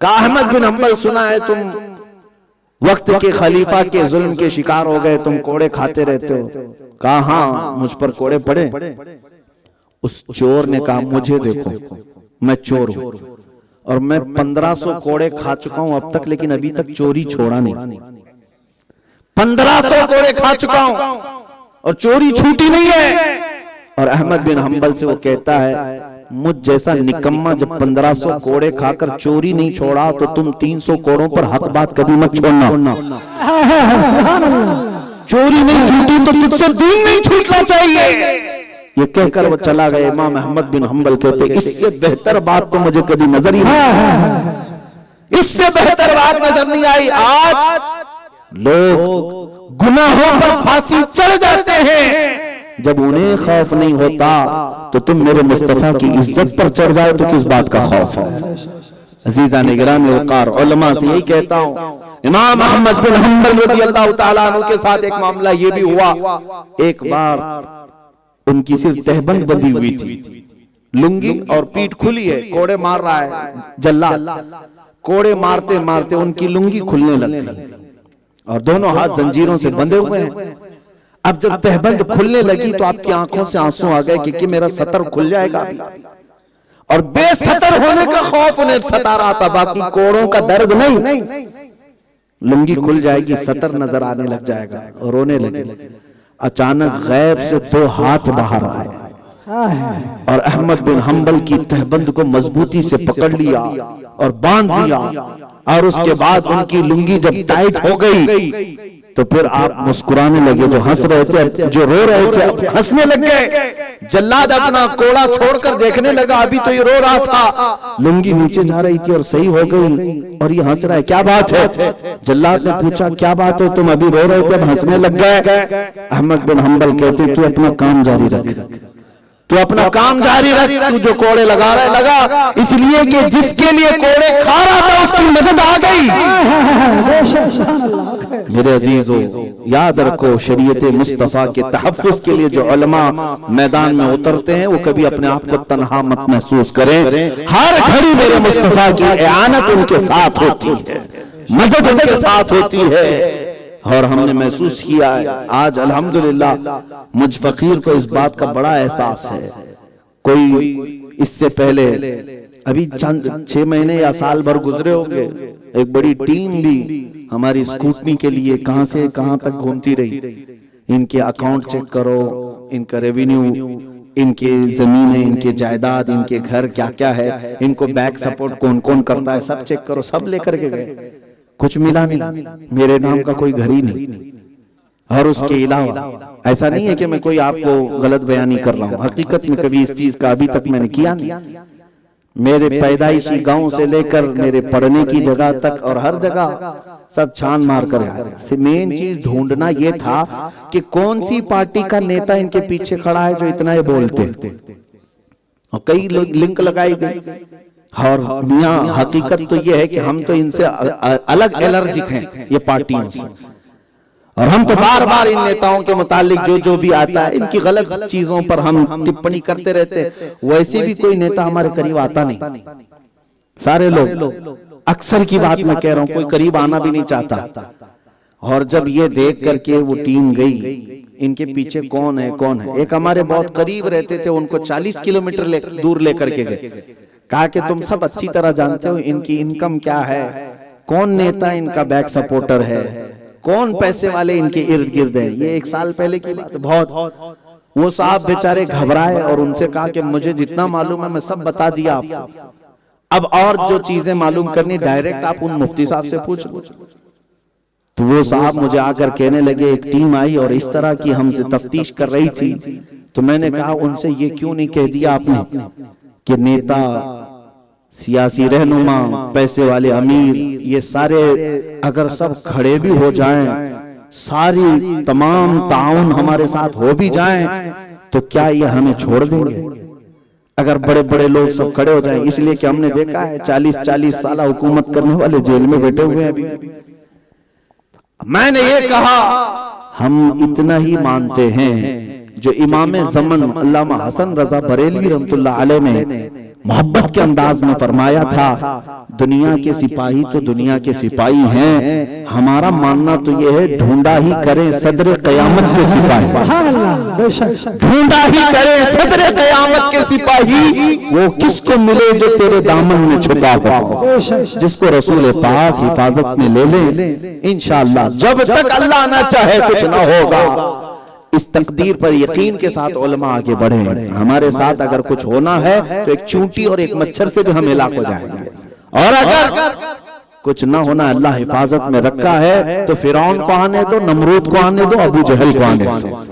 कहा अहमद बिन हम्बल सुना है तुम वक्त के खलीफा के जुल्म के शिकार हो गए, तुम कोड़े खाते रहते हो। कहा हाँ, मुझ पर कोड़े पड़े। उस चोर ने कहा, मुझे देखो, मैं चोर हूं और मैं 1500 कोड़े खा चुका हूं अब तक, लेकिन अभी तक चोरी छोड़ा नहीं। 1500 कोड़े खा चुका हूं और चोरी छूटी नहीं है। और अहमद बिन हम्बल से वो कहता है, मुझ जैसा निकम्मा जब 1500 कोड़े खाकर चोरी नहीं छोड़ा, तो तुम 300 कोड़ों पर हक बात कभी मत छोड़ना। चोरी नहीं छूटी तो तुझसे दीन नहीं छूटना चाहिए। ये कहकर वो चला गया। इमाम अहमद बिन हम्बल कहते, इससे बेहतर बात तो मुझे कभी नजर ही नहीं, इससे बेहतर बात नजर नहीं आई। आज लोग गुनाहों पर फांसी चढ़ जाते हैं, जब उन्हें खौफ नहीं होता तो तुम मेरे मुस्तफा की इज्जत पर चढ़ जाओ तो किस बात का खौफ है? अजीजा ने गिरामी वक़ार उलमा से यही कहता हूं, इमाम अहमद बिन हम्बल रज़ियल्लाहु ताला अन्हु के साथ एक मामला ये भी हुआ। एक बार उनकी सिर्फ तहबंद बंधी हुई थी, लुंगी और पीठ खुली है, कोड़े मार रहा है जल्लाद। कोड़े मारते मारते उनकी लुंगी खुलने लगी और दोनों हाथ जंजीरों से बंधे हुए हैं। अब जब तहबंद खुलने लगी तो आपकी आंखों से आंसू आ गए कि मेरा सतर खुल जाएगा अभी। और बेसतर होने का खौफ उन्हें सता रहा था, बाकी कोड़ों का दर्द नहीं। लुंगी खुल जाएगी, सतर नजर आने लग जाएगा और रोने लगे। अचानक गैब से 2 हाथ बाहर आए और अहमद बिन हंबल की तहबंद को मजबूती से पकड़ लिया और बांध दिया। और उसके बाद उनकी लुंगी जब टाइट हो गई तो फिर आप मुस्कुराने लगे। जो हंस रहे थे, जो रो रहे थे, हंसने लग गए। जल्लाद अपना कोड़ा छोड़कर देखने लगा, अभी तो ये रो रहा था, लुंगी नीचे जा रही थी और सही हो गई और ये हंस रहा है, क्या बात है? जल्लाद ने पूछा, क्या बात है, तुम अभी रो रहे थे, अब हंसने लग गए। अहमद बिन हंबल कहते, तू अपना काम जारी रख, तू अपना काम जारी रख, तू जो कोड़े लगा रहा है लगा, इसलिए कि जिसके लिए कोड़े खा रहा था उसकी मदद आ गई। मेरे अजीजों, याद रखो, शरीयत मुस्तफा के तहफ्फुज़ के लिए जो उलमा मैदान में उतरते हैं वो कभी अपने आप को तन्हा मत महसूस करें। हर घड़ी मेरे मुस्तफा की इआनत उनके साथ होती है, मदद उनके साथ होती है। और हमने महसूस किया है आज अल्हम्दुलिल्लाह मुझ फकीर को इस बात का बड़ा एहसास है। कोई इससे पहले अभी चंद 6 महीने या साल भर गुजरे होंगे, एक बड़ी टीम भी हमारी स्कूटनी के लिए कहां से कहां तक घूमती रही। इनके अकाउंट चेक करो, इनका रेवेन्यू, इनके जमीनें, इनके जायदाद, इनके घर क्या क्या है, इनको बैक सपोर्ट कौन कौन करता है, सब चेक करो। सब लेकर के गए, कुछ मिला नहीं, मेरे नाम का कोई घर ही नहीं। और उसके अलावा ऐसा नहीं है कि मैं कोई आपको गलत बयानी कर रहा हूं, हकीकत में कभी इस चीज का अभी तक मैंने किया नहीं। मेरे पैदाइशी गांव से लेकर मेरे पढ़ने की जगह तक और हर जगह सब छान मार कर आए। मेन चीज ढूंढना यह था कि कौन सी पार्टी का नेता इनके पीछे खड़ा है जो इतना ये बोलते। और कई लिंक लगाई गई और मियां हकीकत तो ये है कि हम तो इनसे अलग एलर्जिक हैं ये पार्टियों से। और हम तो बार बार इन नेताओं के मुतालिक जो भी आता है इनकी गलत चीजों पर हम टिप्पणी करते रहते। वैसे भी कोई नेता हमारे करीब आता नहीं, सारे लोग, अक्सर की बात मैं कह रहा हूं, कोई करीब आना भी नहीं चाहता। और जब ये देख करके वो टीम गई, इनके पीछे कौन है कौन है, एक हमारे बहुत करीब रहते थे, उनको 40 किलोमीटर दूर लेकर के गए। कहा कि तुम सब अच्छी तरह जानते हो इनकी इनकम क्या है, कौन नेता इनका बैक सपोर्टर है, कौन पैसे वाले इनके इर्द गिर्द है। ये 1 साल पहले की बात है। बहुत वो साहब बेचारे घबराए और उनसे कहा कि मुझे जितना मालूम है मैं सब बता दिया आपको, अब और जो चीजें मालूम करनी डायरेक्ट आप उन मुफ्ती साहब से पूछ लो। तो वो साहब मुझे आकर कहने लगे, एक टीम आई और इस तरह की हमसे तफ्तीश कर रही थी। तो मैंने कहा उनसे ये क्यों नहीं कह दिया आपने कि नेता, सियासी रहनुमा, पैसे वाले अमीर, ये सारे अगर सब खड़े भी हो जाएं, सारी तमाम ताउन हमारे साथ हो भी जाएं, तो क्या ये हमें छोड़ देंगे? अगर बड़े बड़े लोग सब खड़े हो जाएं, इसलिए कि हमने देखा है 40-40 साल हुकूमत करने वाले जेल में बैठे हुए हैं अभी। मैंने ये कहा हम इतना ही मानते हैं जो इमाम ज़मन अल्लामा हसन रजा बरेलवी रहमतुल्लाह अलैह ने मोहब्बत के अंदाज में फरमाया था, दुनिया के सिपाही तो दुनिया के सिपाही हैं, हमारा मानना तो ये है ढूंढा ही करें सदर क़यामत के सिपाही, ढूंढा ही करें सदर क़यामत के सिपाही, वो किसको मिले जो तेरे दामन में छुपा हो, जिसको रसूल पाक हिफाजत में ले ले, इंशाअल्लाह जब तक अल्लाह ना चाहे कुछ ना होगा। इस तकदीर पर यकीन के साथ उलमा आगे बढ़े। हमारे साथ अगर कुछ होना है तो एक चूंटी और एक मच्छर से भी हम हिलाक हो जाएंगे, और अगर कुछ ना होना अल्लाह हिफाजत में रखा है तो फिरौन को आने दो, नमरूद को आने दो, अबू जहल को आने दो,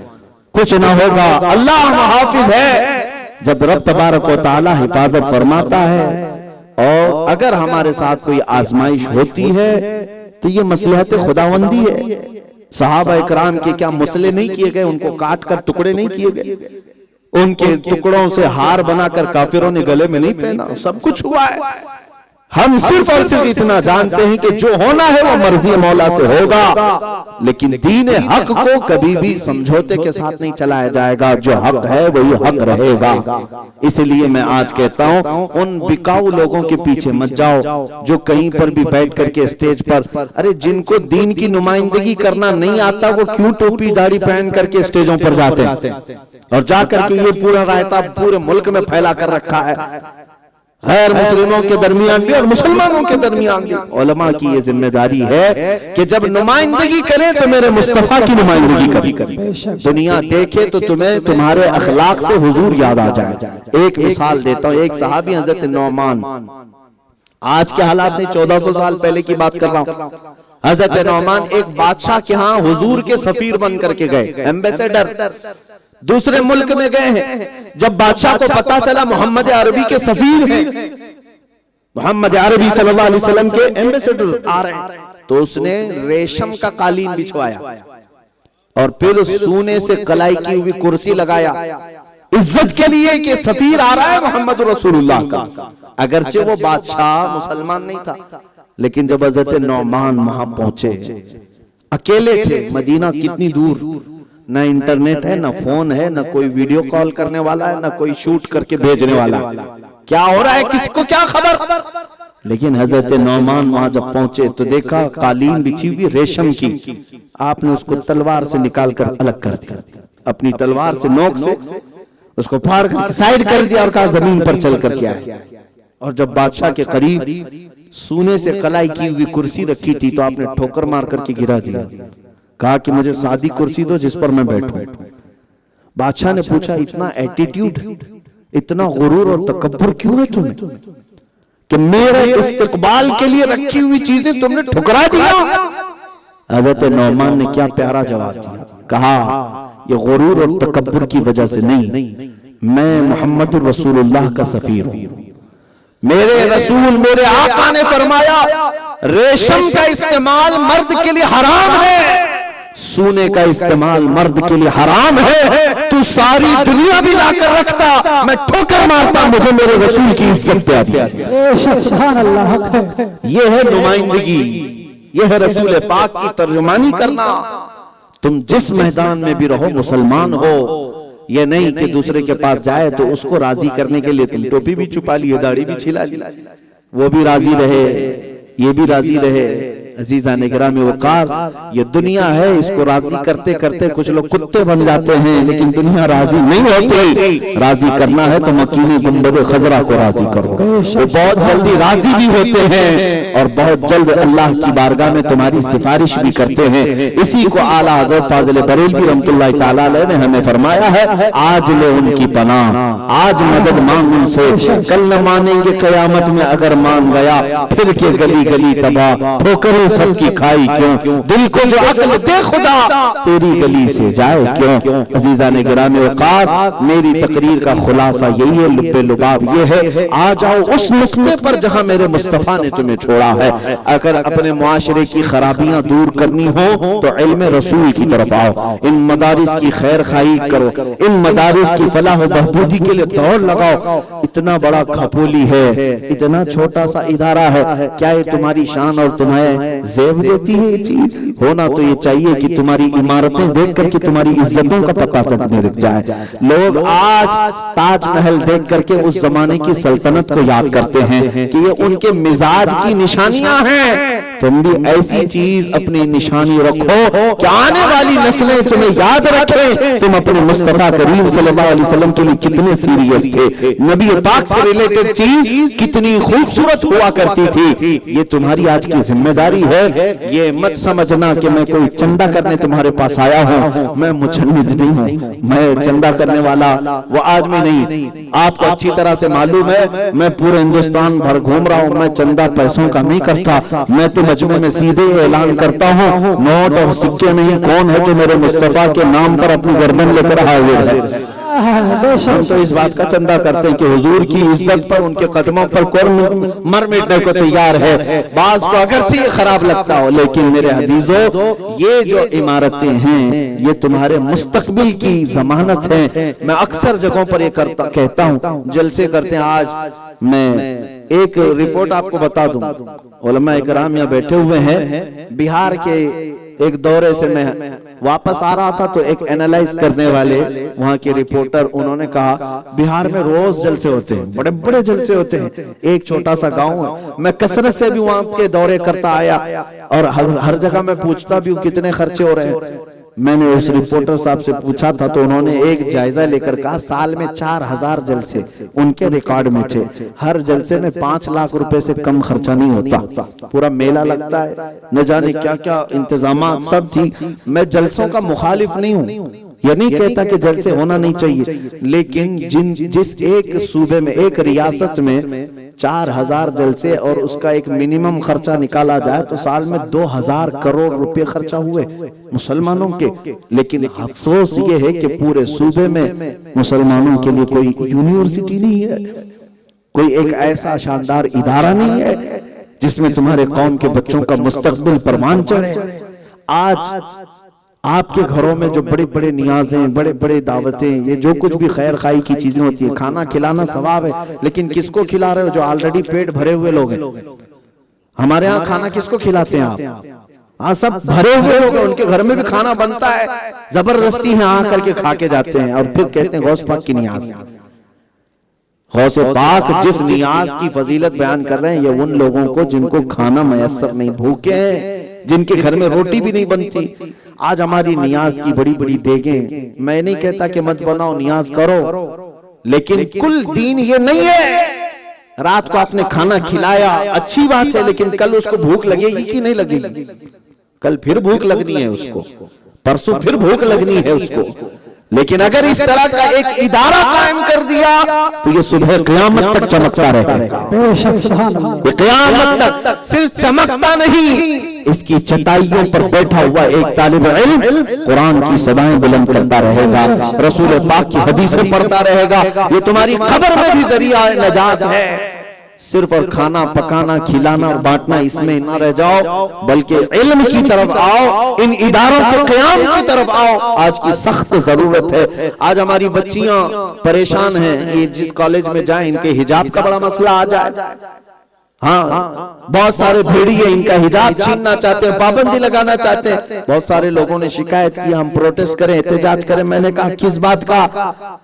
कुछ ना होगा। अल्लाह मुहाफिज है। जब रब तबारक व तआला हिफाजत फरमाता है और अगर हमारे साथ कोई आजमाइश होती है तो ये मसलहत खुदावंदी है। सहाबा इकराम के क्या मसले नहीं किए गए, उनको काट कर टुकड़े नहीं किए गए, उनके टुकड़ों से हार बनाकर काफिरों ने गले में नहीं पहना, सब कुछ हुआ है। हम सिर्फ और सिर्फ इतना जानते हैं कि जो होना है वो मर्जी मौला से होगा, लेकिन दीन हक को कभी भी समझौते के साथ नहीं चलाया जाएगा। जो हक है वही हक रहेगा। इसलिए मैं आज कहता हूं, उन बिकाऊ लोगों के पीछे मत जाओ जो कहीं पर भी बैठ करके स्टेज पर, अरे जिनको दीन की नुमाइंदगी करना नहीं आता वो क्यों टोपी दाढ़ी पहन करके स्टेजों पर जाते हैं और जाकर के ये पूरा रायता पूरे मुल्क में फैला कर रखा है। गैर मुस्लिमों के दरमियान भी और मुसलमानों के दरमियान भी उलमा की ये जिम्मेदारी है कि जब नुमाइंदगी करें तो मेरे मुस्तफा की नुमाइंदगी करें। दुनिया देखे तो तुम्हें तुम्हारे अखलाक से हुजूर याद आ जाए। एक मिसाल देता हूं, एक सहाबी हजरत नौमान, आज के हालात नहीं 1400 साल पहले की बात कर रहा हूं। हजरत नौमान एक बादशाह के यहाँ हुजूर के सफीर बन करके गए, एम्बेसडर, दूसरे मुल्क में गए हैं। जब बादशाह को पता चला मोहम्मद अरबी के सफीर हैं, मोहम्मद अरबी सल्लल्लाहु अलैहि वसल्लम के एम्बेसडर आ रहे हैं, तो उसने रेशम का कालीन बिछवाया और फिर सोने से कलाई की हुई कुर्सी लगाया, इज्जत के लिए कि सफीर आ रहा है मोहम्मद रसूलुल्लाह का। अगरचे वो बादशाह मुसलमान नहीं था, लेकिन जब हजरत नौमान वहां पहुंचे, अकेले थे, मदीना कितनी दूर, ना इंटरनेट है, ना फोन है, ना कोई वीडियो कॉल करने वाला है, ना कोई शूट करके भेजने वाला, क्या हो रहा है किसको क्या खबर। लेकिन हजरत नौमान वहां जब पहुंचे तो देखा कालीन बिछी हुई रेशम की, आपने उसको तलवार से निकाल कर अलग कर दिया, अपनी तलवार से नोक से उसको फाड़ कर साइड कर दिया और कहा जमीन पर चल कर के आए। और जब बादशाह के करीब सोने से कलाई की हुई कुर्सी रखी थी तो आपने ठोकर मार करके गिरा दिया, कहा कि मुझे सादी कुर्सी दो जिस पर मैं बैठूं। बादशाह ने पूछा, इतना एटीट्यूड, इतना गुरूर और तकब्बुर क्यों है तुम्हें कि मेरे इस्तकबाल के लिए रखी हुई चीजें तुमने ठुकरा दिया। हजरत नौमान ने क्या प्यारा जवाब दिया, कहा ये गुरूर और तकब्बुर की वजह से नहीं, मैं मोहम्मद रसूलुल्लाह का सफीर हूं। मेरे रसूल मेरे आका ने फरमाया रेशम का इस्तेमाल मर्द के लिए हराम है, सोने का इस्तेमाल मर्द के लिए हराम है। तू सारी दुनिया भी लाकर रखता, मैं ठोकर मारता, मुझे मेरे रसूल की इज्जत पे आती। सुभान अल्लाह। ये है नुमाइंदगी, ये है रसूल पाक की तर्जुमानी करना। तुम जिस मैदान में भी रहो मुसलमान हो, ये नहीं कि दूसरे के पास जाए तो उसको राजी करने के लिए तुम टोपी भी छुपा ली, दाढ़ी भी छिला ली, वो भी राजी रहे, ये भी राजी रहे। अजीजा ने गिरामी वकार, ये दुनिया है, इसको राजी करते करते कुछ लोग कुत्ते बन जाते हैं, लेकिन दुनिया राजी नहीं होती। राजी करना है तो मकीनी गुंबद खजरा को राजी करो, वो बहुत जल्दी राजी भी होते हैं और बहुत जल्द अल्लाह की बारगाह में तुम्हारी सिफारिश भी करते हैं। इसी को आला हजरत फाजिल बरेलवी रहमतुल्लाह तआला अलैह ने हमें फरमाया है, आज ले उनकी पनाह, आज मदद मांग उनसे, कल न मानेंगे कयामत में अगर मान गया, फिर के गली गली तबाह, ठोकर सबकी खाई क्यों, दिल को जो अक्ल दे खुदा, तेरी गली से जाए क्यों। अजीजा ने गिरामे वकार, मेरी तकरीर का खुलासा यही है, लुब्बे लुबाब ये है, आ जाओ उस नुक्ते पर जहां मेरे मुस्तफा ने तुम्हें छोड़ा है। अगर अपने मुआशरे की खराबियां दूर करनी हो तो इल्म रसूल की तरफ आओ, इन मदारिस की खैर खाई करो, इन मदारिस की फलाह बहबूदी के लिए दौड़ लगाओ। इतना बड़ा खपोली है, इतना छोटा सा इदारा है, क्या ये तुम्हारी शान और तुम्हें ज़ेब देती है? ये चीज होना तो ये चाहिए कि तुम्हारी इमारतें देख करके तुम्हारी इज्जतों का पता तक नहीं रुक जाए। लोग आज ताजमहल देख करके उस जमाने की सल्तनत को याद करते हैं कि ये उनके मिजाज की निशानियां हैं। तुम भी ऐसी चीज अपनी निशानी रखो कि आने वाली नस्लें तुम्हें याद रखें तुम अपने मुस्तफा करीम सल्लल्लाहु अलैहि वसल्लम के लिए कितने सीरियस थे, नबी पाक से रिलेटेड चीज कितनी खूबसूरत हुआ करती थी। ये तुम्हारी आज की जिम्मेदारी है। ये मत समझना कि मैं कोई चंदा करने तुम्हारे पास आया हूँ, मैं मुजन्निद नहीं हूँ, मैं चंदा करने वाला वो आदमी नहीं। आपको अच्छी तरह से मालूम है, मैं पूरे हिंदुस्तान भर घूम रहा हूँ, मैं चंदा पैसों का नहीं करता, मैं तो मजमे में सीधे ऐलान करता हूँ, नोट और सिक्के नहीं, कौन है जो मेरे मुस्तफा के नाम पर अपनी गर्दन लेकर हाजिर है। हम तो इस बात का चंदा करते हैं कि हुजूर की इज्जत पर, उनके कदमों पर कौन मर मिटने को तैयार है। बाज को अगरचे ये खराब लगता हो, लेकिन मेरे अजीजों ये जो इमारतें हैं ये तुम्हारे मुस्तकबिल की जमानत है। मैं अक्सर जगहों पर ये कहता हूँ, जलसे करते हैं। आज मैं एक रिपोर्ट आपको बता दूं, उलमा इकराम यहाँ बैठे हुए हैं। बिहार के एक दौरे से मैं वापस आ रहा था तो एक एनालाइज करने वाले वहां के रिपोर्टर, उन्होंने कहा बिहार में रोज जलसे होते हैं, बड़े बड़े जलसे होते हैं। एक छोटा सा गांव है, मैं कसरत से भी वहां के दौरे करता आया और हर जगह मैं पूछता भी हूँ कितने खर्चे हो रहे हैं। मैंने उस रिपोर्टर साहब से पूछा था तो उन्होंने एक जायजा लेकर कहा साल में 4000 जलसे उनके रिकॉर्ड में थे। हर जलसे में 5 लाख रुपए से कम खर्चा नहीं होता, पूरा मेला लगता है, न जाने क्या क्या इंतजाम सब थी। मैं जलसों का मुखालिफ नहीं हूँ, ये नहीं कहता कि जलसे होना नहीं चाहिए, लेकिन जिस एक सूबे में, एक रियासत में 4000 जलसे और उसका एक मिनिमम खर्चा निकाला जाए तो साल में 2000 करोड़ रुपए खर्चा हुए मुसलमानों के। लेकिन अफसोस ये है कि पूरे सूबे में मुसलमानों के लिए कोई यूनिवर्सिटी नहीं है, कोई एक ऐसा शानदार इदारा नहीं है जिसमें तुम्हारे कौम के बच्चों का मुस्तकबिल परवान चढ़े। आज आपके घरों में जो बड़े बड़े नियाज़ें, बड़े बड़े दावतें, ये जो कुछ भी खैर खाई की चीजें होती है, खाना खिलाना सवाब है, लेकिन किसको खिला रहे हो? जो ऑलरेडी पेट भरे हुए लोग हैं। हमारे यहाँ खाना किसको खिलाते हैं आप? हाँ, सब भरे हुए लोग हैं, उनके घर में भी खाना बनता है, जबरदस्ती है आ करके खा के जाते हैं और फिर कहते हैं गौस पाक की नियाज। गौस पाक जिस नियाज की फजीलत बयान कर रहे हैं ये उन लोगों को जिनको खाना मयसर नहीं, भूखे हैं, जिनके घर में रोटी भी नहीं बनती। आज हमारी नियाज की बड़ी बड़ी देगें, मैं नहीं कहता कि मत बनाओ, नियाज करो, लेकिन कुल दीन ये नहीं है। रात को आपने खाना खिलाया अच्छी बात है, लेकिन कल उसको भूख लगेगी कि नहीं लगेगी? कल फिर भूख लगनी है उसको, परसों फिर भूख लगनी है उसको। लेकिन अगर इस तरह का एक इदारा कायम कर दिया तो ये सुबह क़यामत तक चमकता रहेगा। ये क़यामत तक सिर्फ चमकता नहीं, इसकी चटाइयों पर बैठा हुआ एक तालिब इल्म कुरान की सदाएं बुलंद करता रहेगा, रसूल पाक की हदीसें पढ़ता रहेगा। ये तुम्हारी खबर में भी जरिया नजात है। सिर्फ और खाना पकाना, खिलाना और बांटना इसमें ना रह जाओ, बल्कि इल्म की तरफ आओ, इन इदारों के क़याम की तरफ आओ। आज की सख्त जरूरत है। आज हमारी बच्चियां परेशान हैं, ये जिस कॉलेज में जाएं इनके हिजाब का बड़ा मसला आ जाए। हाँ, बहुत सारे भेड़िए इनका हिजाब छीनना चाहते हैं, पाबंदी लगाना चाहते हैं। बहुत सारे लोगों ने शिकायत की, हम प्रोटेस्ट करें, एहतजाज करें। मैंने कहा किस बात का?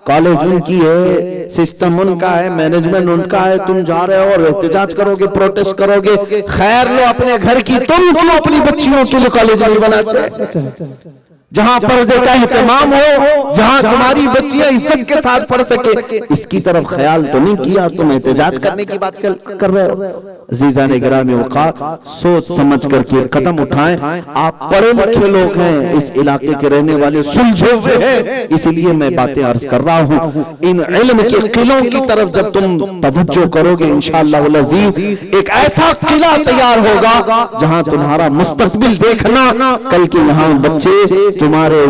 कॉलेज उनकी है, सिस्टम उनका है, मैनेजमेंट उनका है, तुम जा रहे हो और एहतजाज करोगे, प्रोटेस्ट करोगे। खैर लो अपने घर की, तुम क्यों अपनी बच्चियों के लिए कॉलेज नहीं बनाते? जहां पर्दे का एहतमाम हो, जहां तुम्हारी बच्चियां इज्जत के साथ पढ़ सके, इसकी तरफ ख्याल तो नहीं किया, तुम एहतजाज करने की बात कर रहे हो। अज़ीज़ान गिरामी औक़ात, सोच समझ करके कदम उठाएं। आप पढ़े लिखे लोग हैं, इस इलाके के रहने वाले सुलझे हुए हैं, इसलिए मैं बातें अर्ज कर रहा हूं। इन इल्म के किलों की तरफ जब तुम तवज्जो करोगे, इंशाअल्लाह वल अज़ीज़ एक ऐसा किला तैयार होगा जहां तुम्हारा मुस्तक़बिल देखना। कल के यहाँ बच्चे, तुम्हारे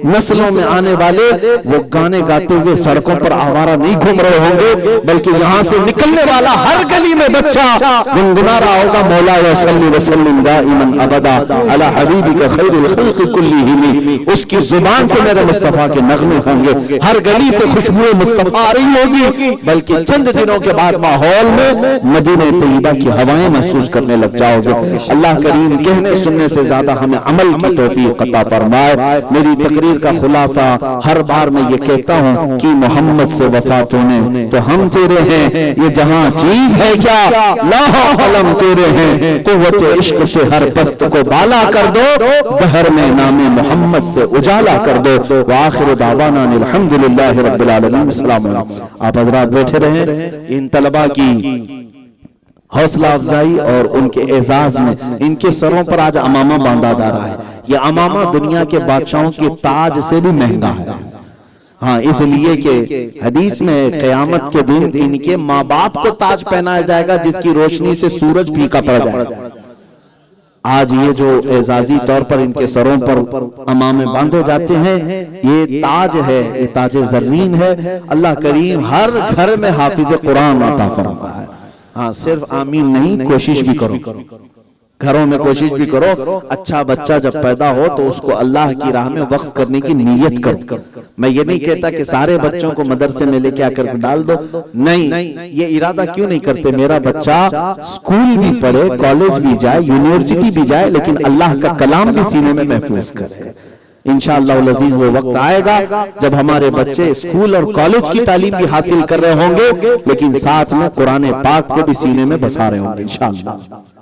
नस्लों में आने वाले, वो गाने गाते हुए सड़कों पर आवारा नहीं घूम रहे होंगे, बल्कि यहाँ से निकलने वाला हर गली में बच्चा गुनगुना रहा होगा, मौला सल्ली वसल्लिम दाइमन अबदा अला हबीबिका खैरुल खल्क़ि कुल्लिहिम। उसकी जुबान से मेरे मुस्तफा के नगमे होंगे, हर गली से खुशबू मुस्तफा आ रही होगी, बल्कि चंद दिनों के बाद माहौल में मदीना तैयबा की हवाएं महसूस करने लग जाओगे। अल्लाह करीम कहने सुनने से ज्यादा हमें अमल की तौफीक अता फरमाए। मेरी तकरीर का खुलासा हर बार मैं ये कहता हूँ कि मोहम्मद से वफात होने तो हम तेरे हैं, ये जहां चीज है क्या लाहो अलम तेरे हैं, कुव्वत इश्क से हर पस्त को बाला कर दो, बहर में नामे मोहम्मद से उजाला कर दो। व आखिर दावाना अल्हम्दुलिल्लाहि रब्बिल आलमीन। अस्सलाम वालेकुम। आप हज़रात बैठे रहें। इन तलबा की हौसला अफजाई और उनके एजाज में इनके सरों पर आज अमामा बांधा जा रहा है। यह अमामा दुनिया के बादशाहों के ताज से भी महंगा है। हाँ, इसलिए कि हदीस में क़यामत के दिन इनके माँ बाप को ताज पहनाया जाएगा जिसकी रोशनी से सूरज फीका पड़ जाएगा। आज ये जो एजाजी तौर पर इनके सरों पर अमामे बांधे जाते हैं, ये ताज है, ये ताज ज़र्रीन है। अल्लाह करीम हर घर में हाफिज कुरान अता फरमा है। हाँ, सिर्फ आमीन नहीं, कोशिश भी करो, घरों में कोशिश भी करो। अच्छा बच्चा जब पैदा हो तो उसको अल्लाह की राह में वक्फ करने की नीयत करो। मैं ये नहीं कहता कि सारे बच्चों को मदरसे में लेके आकर डाल दो, नहीं, ये इरादा क्यों नहीं करते, मेरा बच्चा स्कूल भी पढ़े, कॉलेज भी जाए, यूनिवर्सिटी भी जाए, लेकिन अल्लाह का कलाम भी सीने में महफूज करे। इंशाअल्लाह अज़ीज़ वो वक्त आएगा जब हमारे बच्चे स्कूल और कॉलेज की तालीम भी हासिल कर रहे होंगे, लेकिन साथ में कुरान पाक को भी सीने में बसा रहे होंगे इंशाअल्लाह।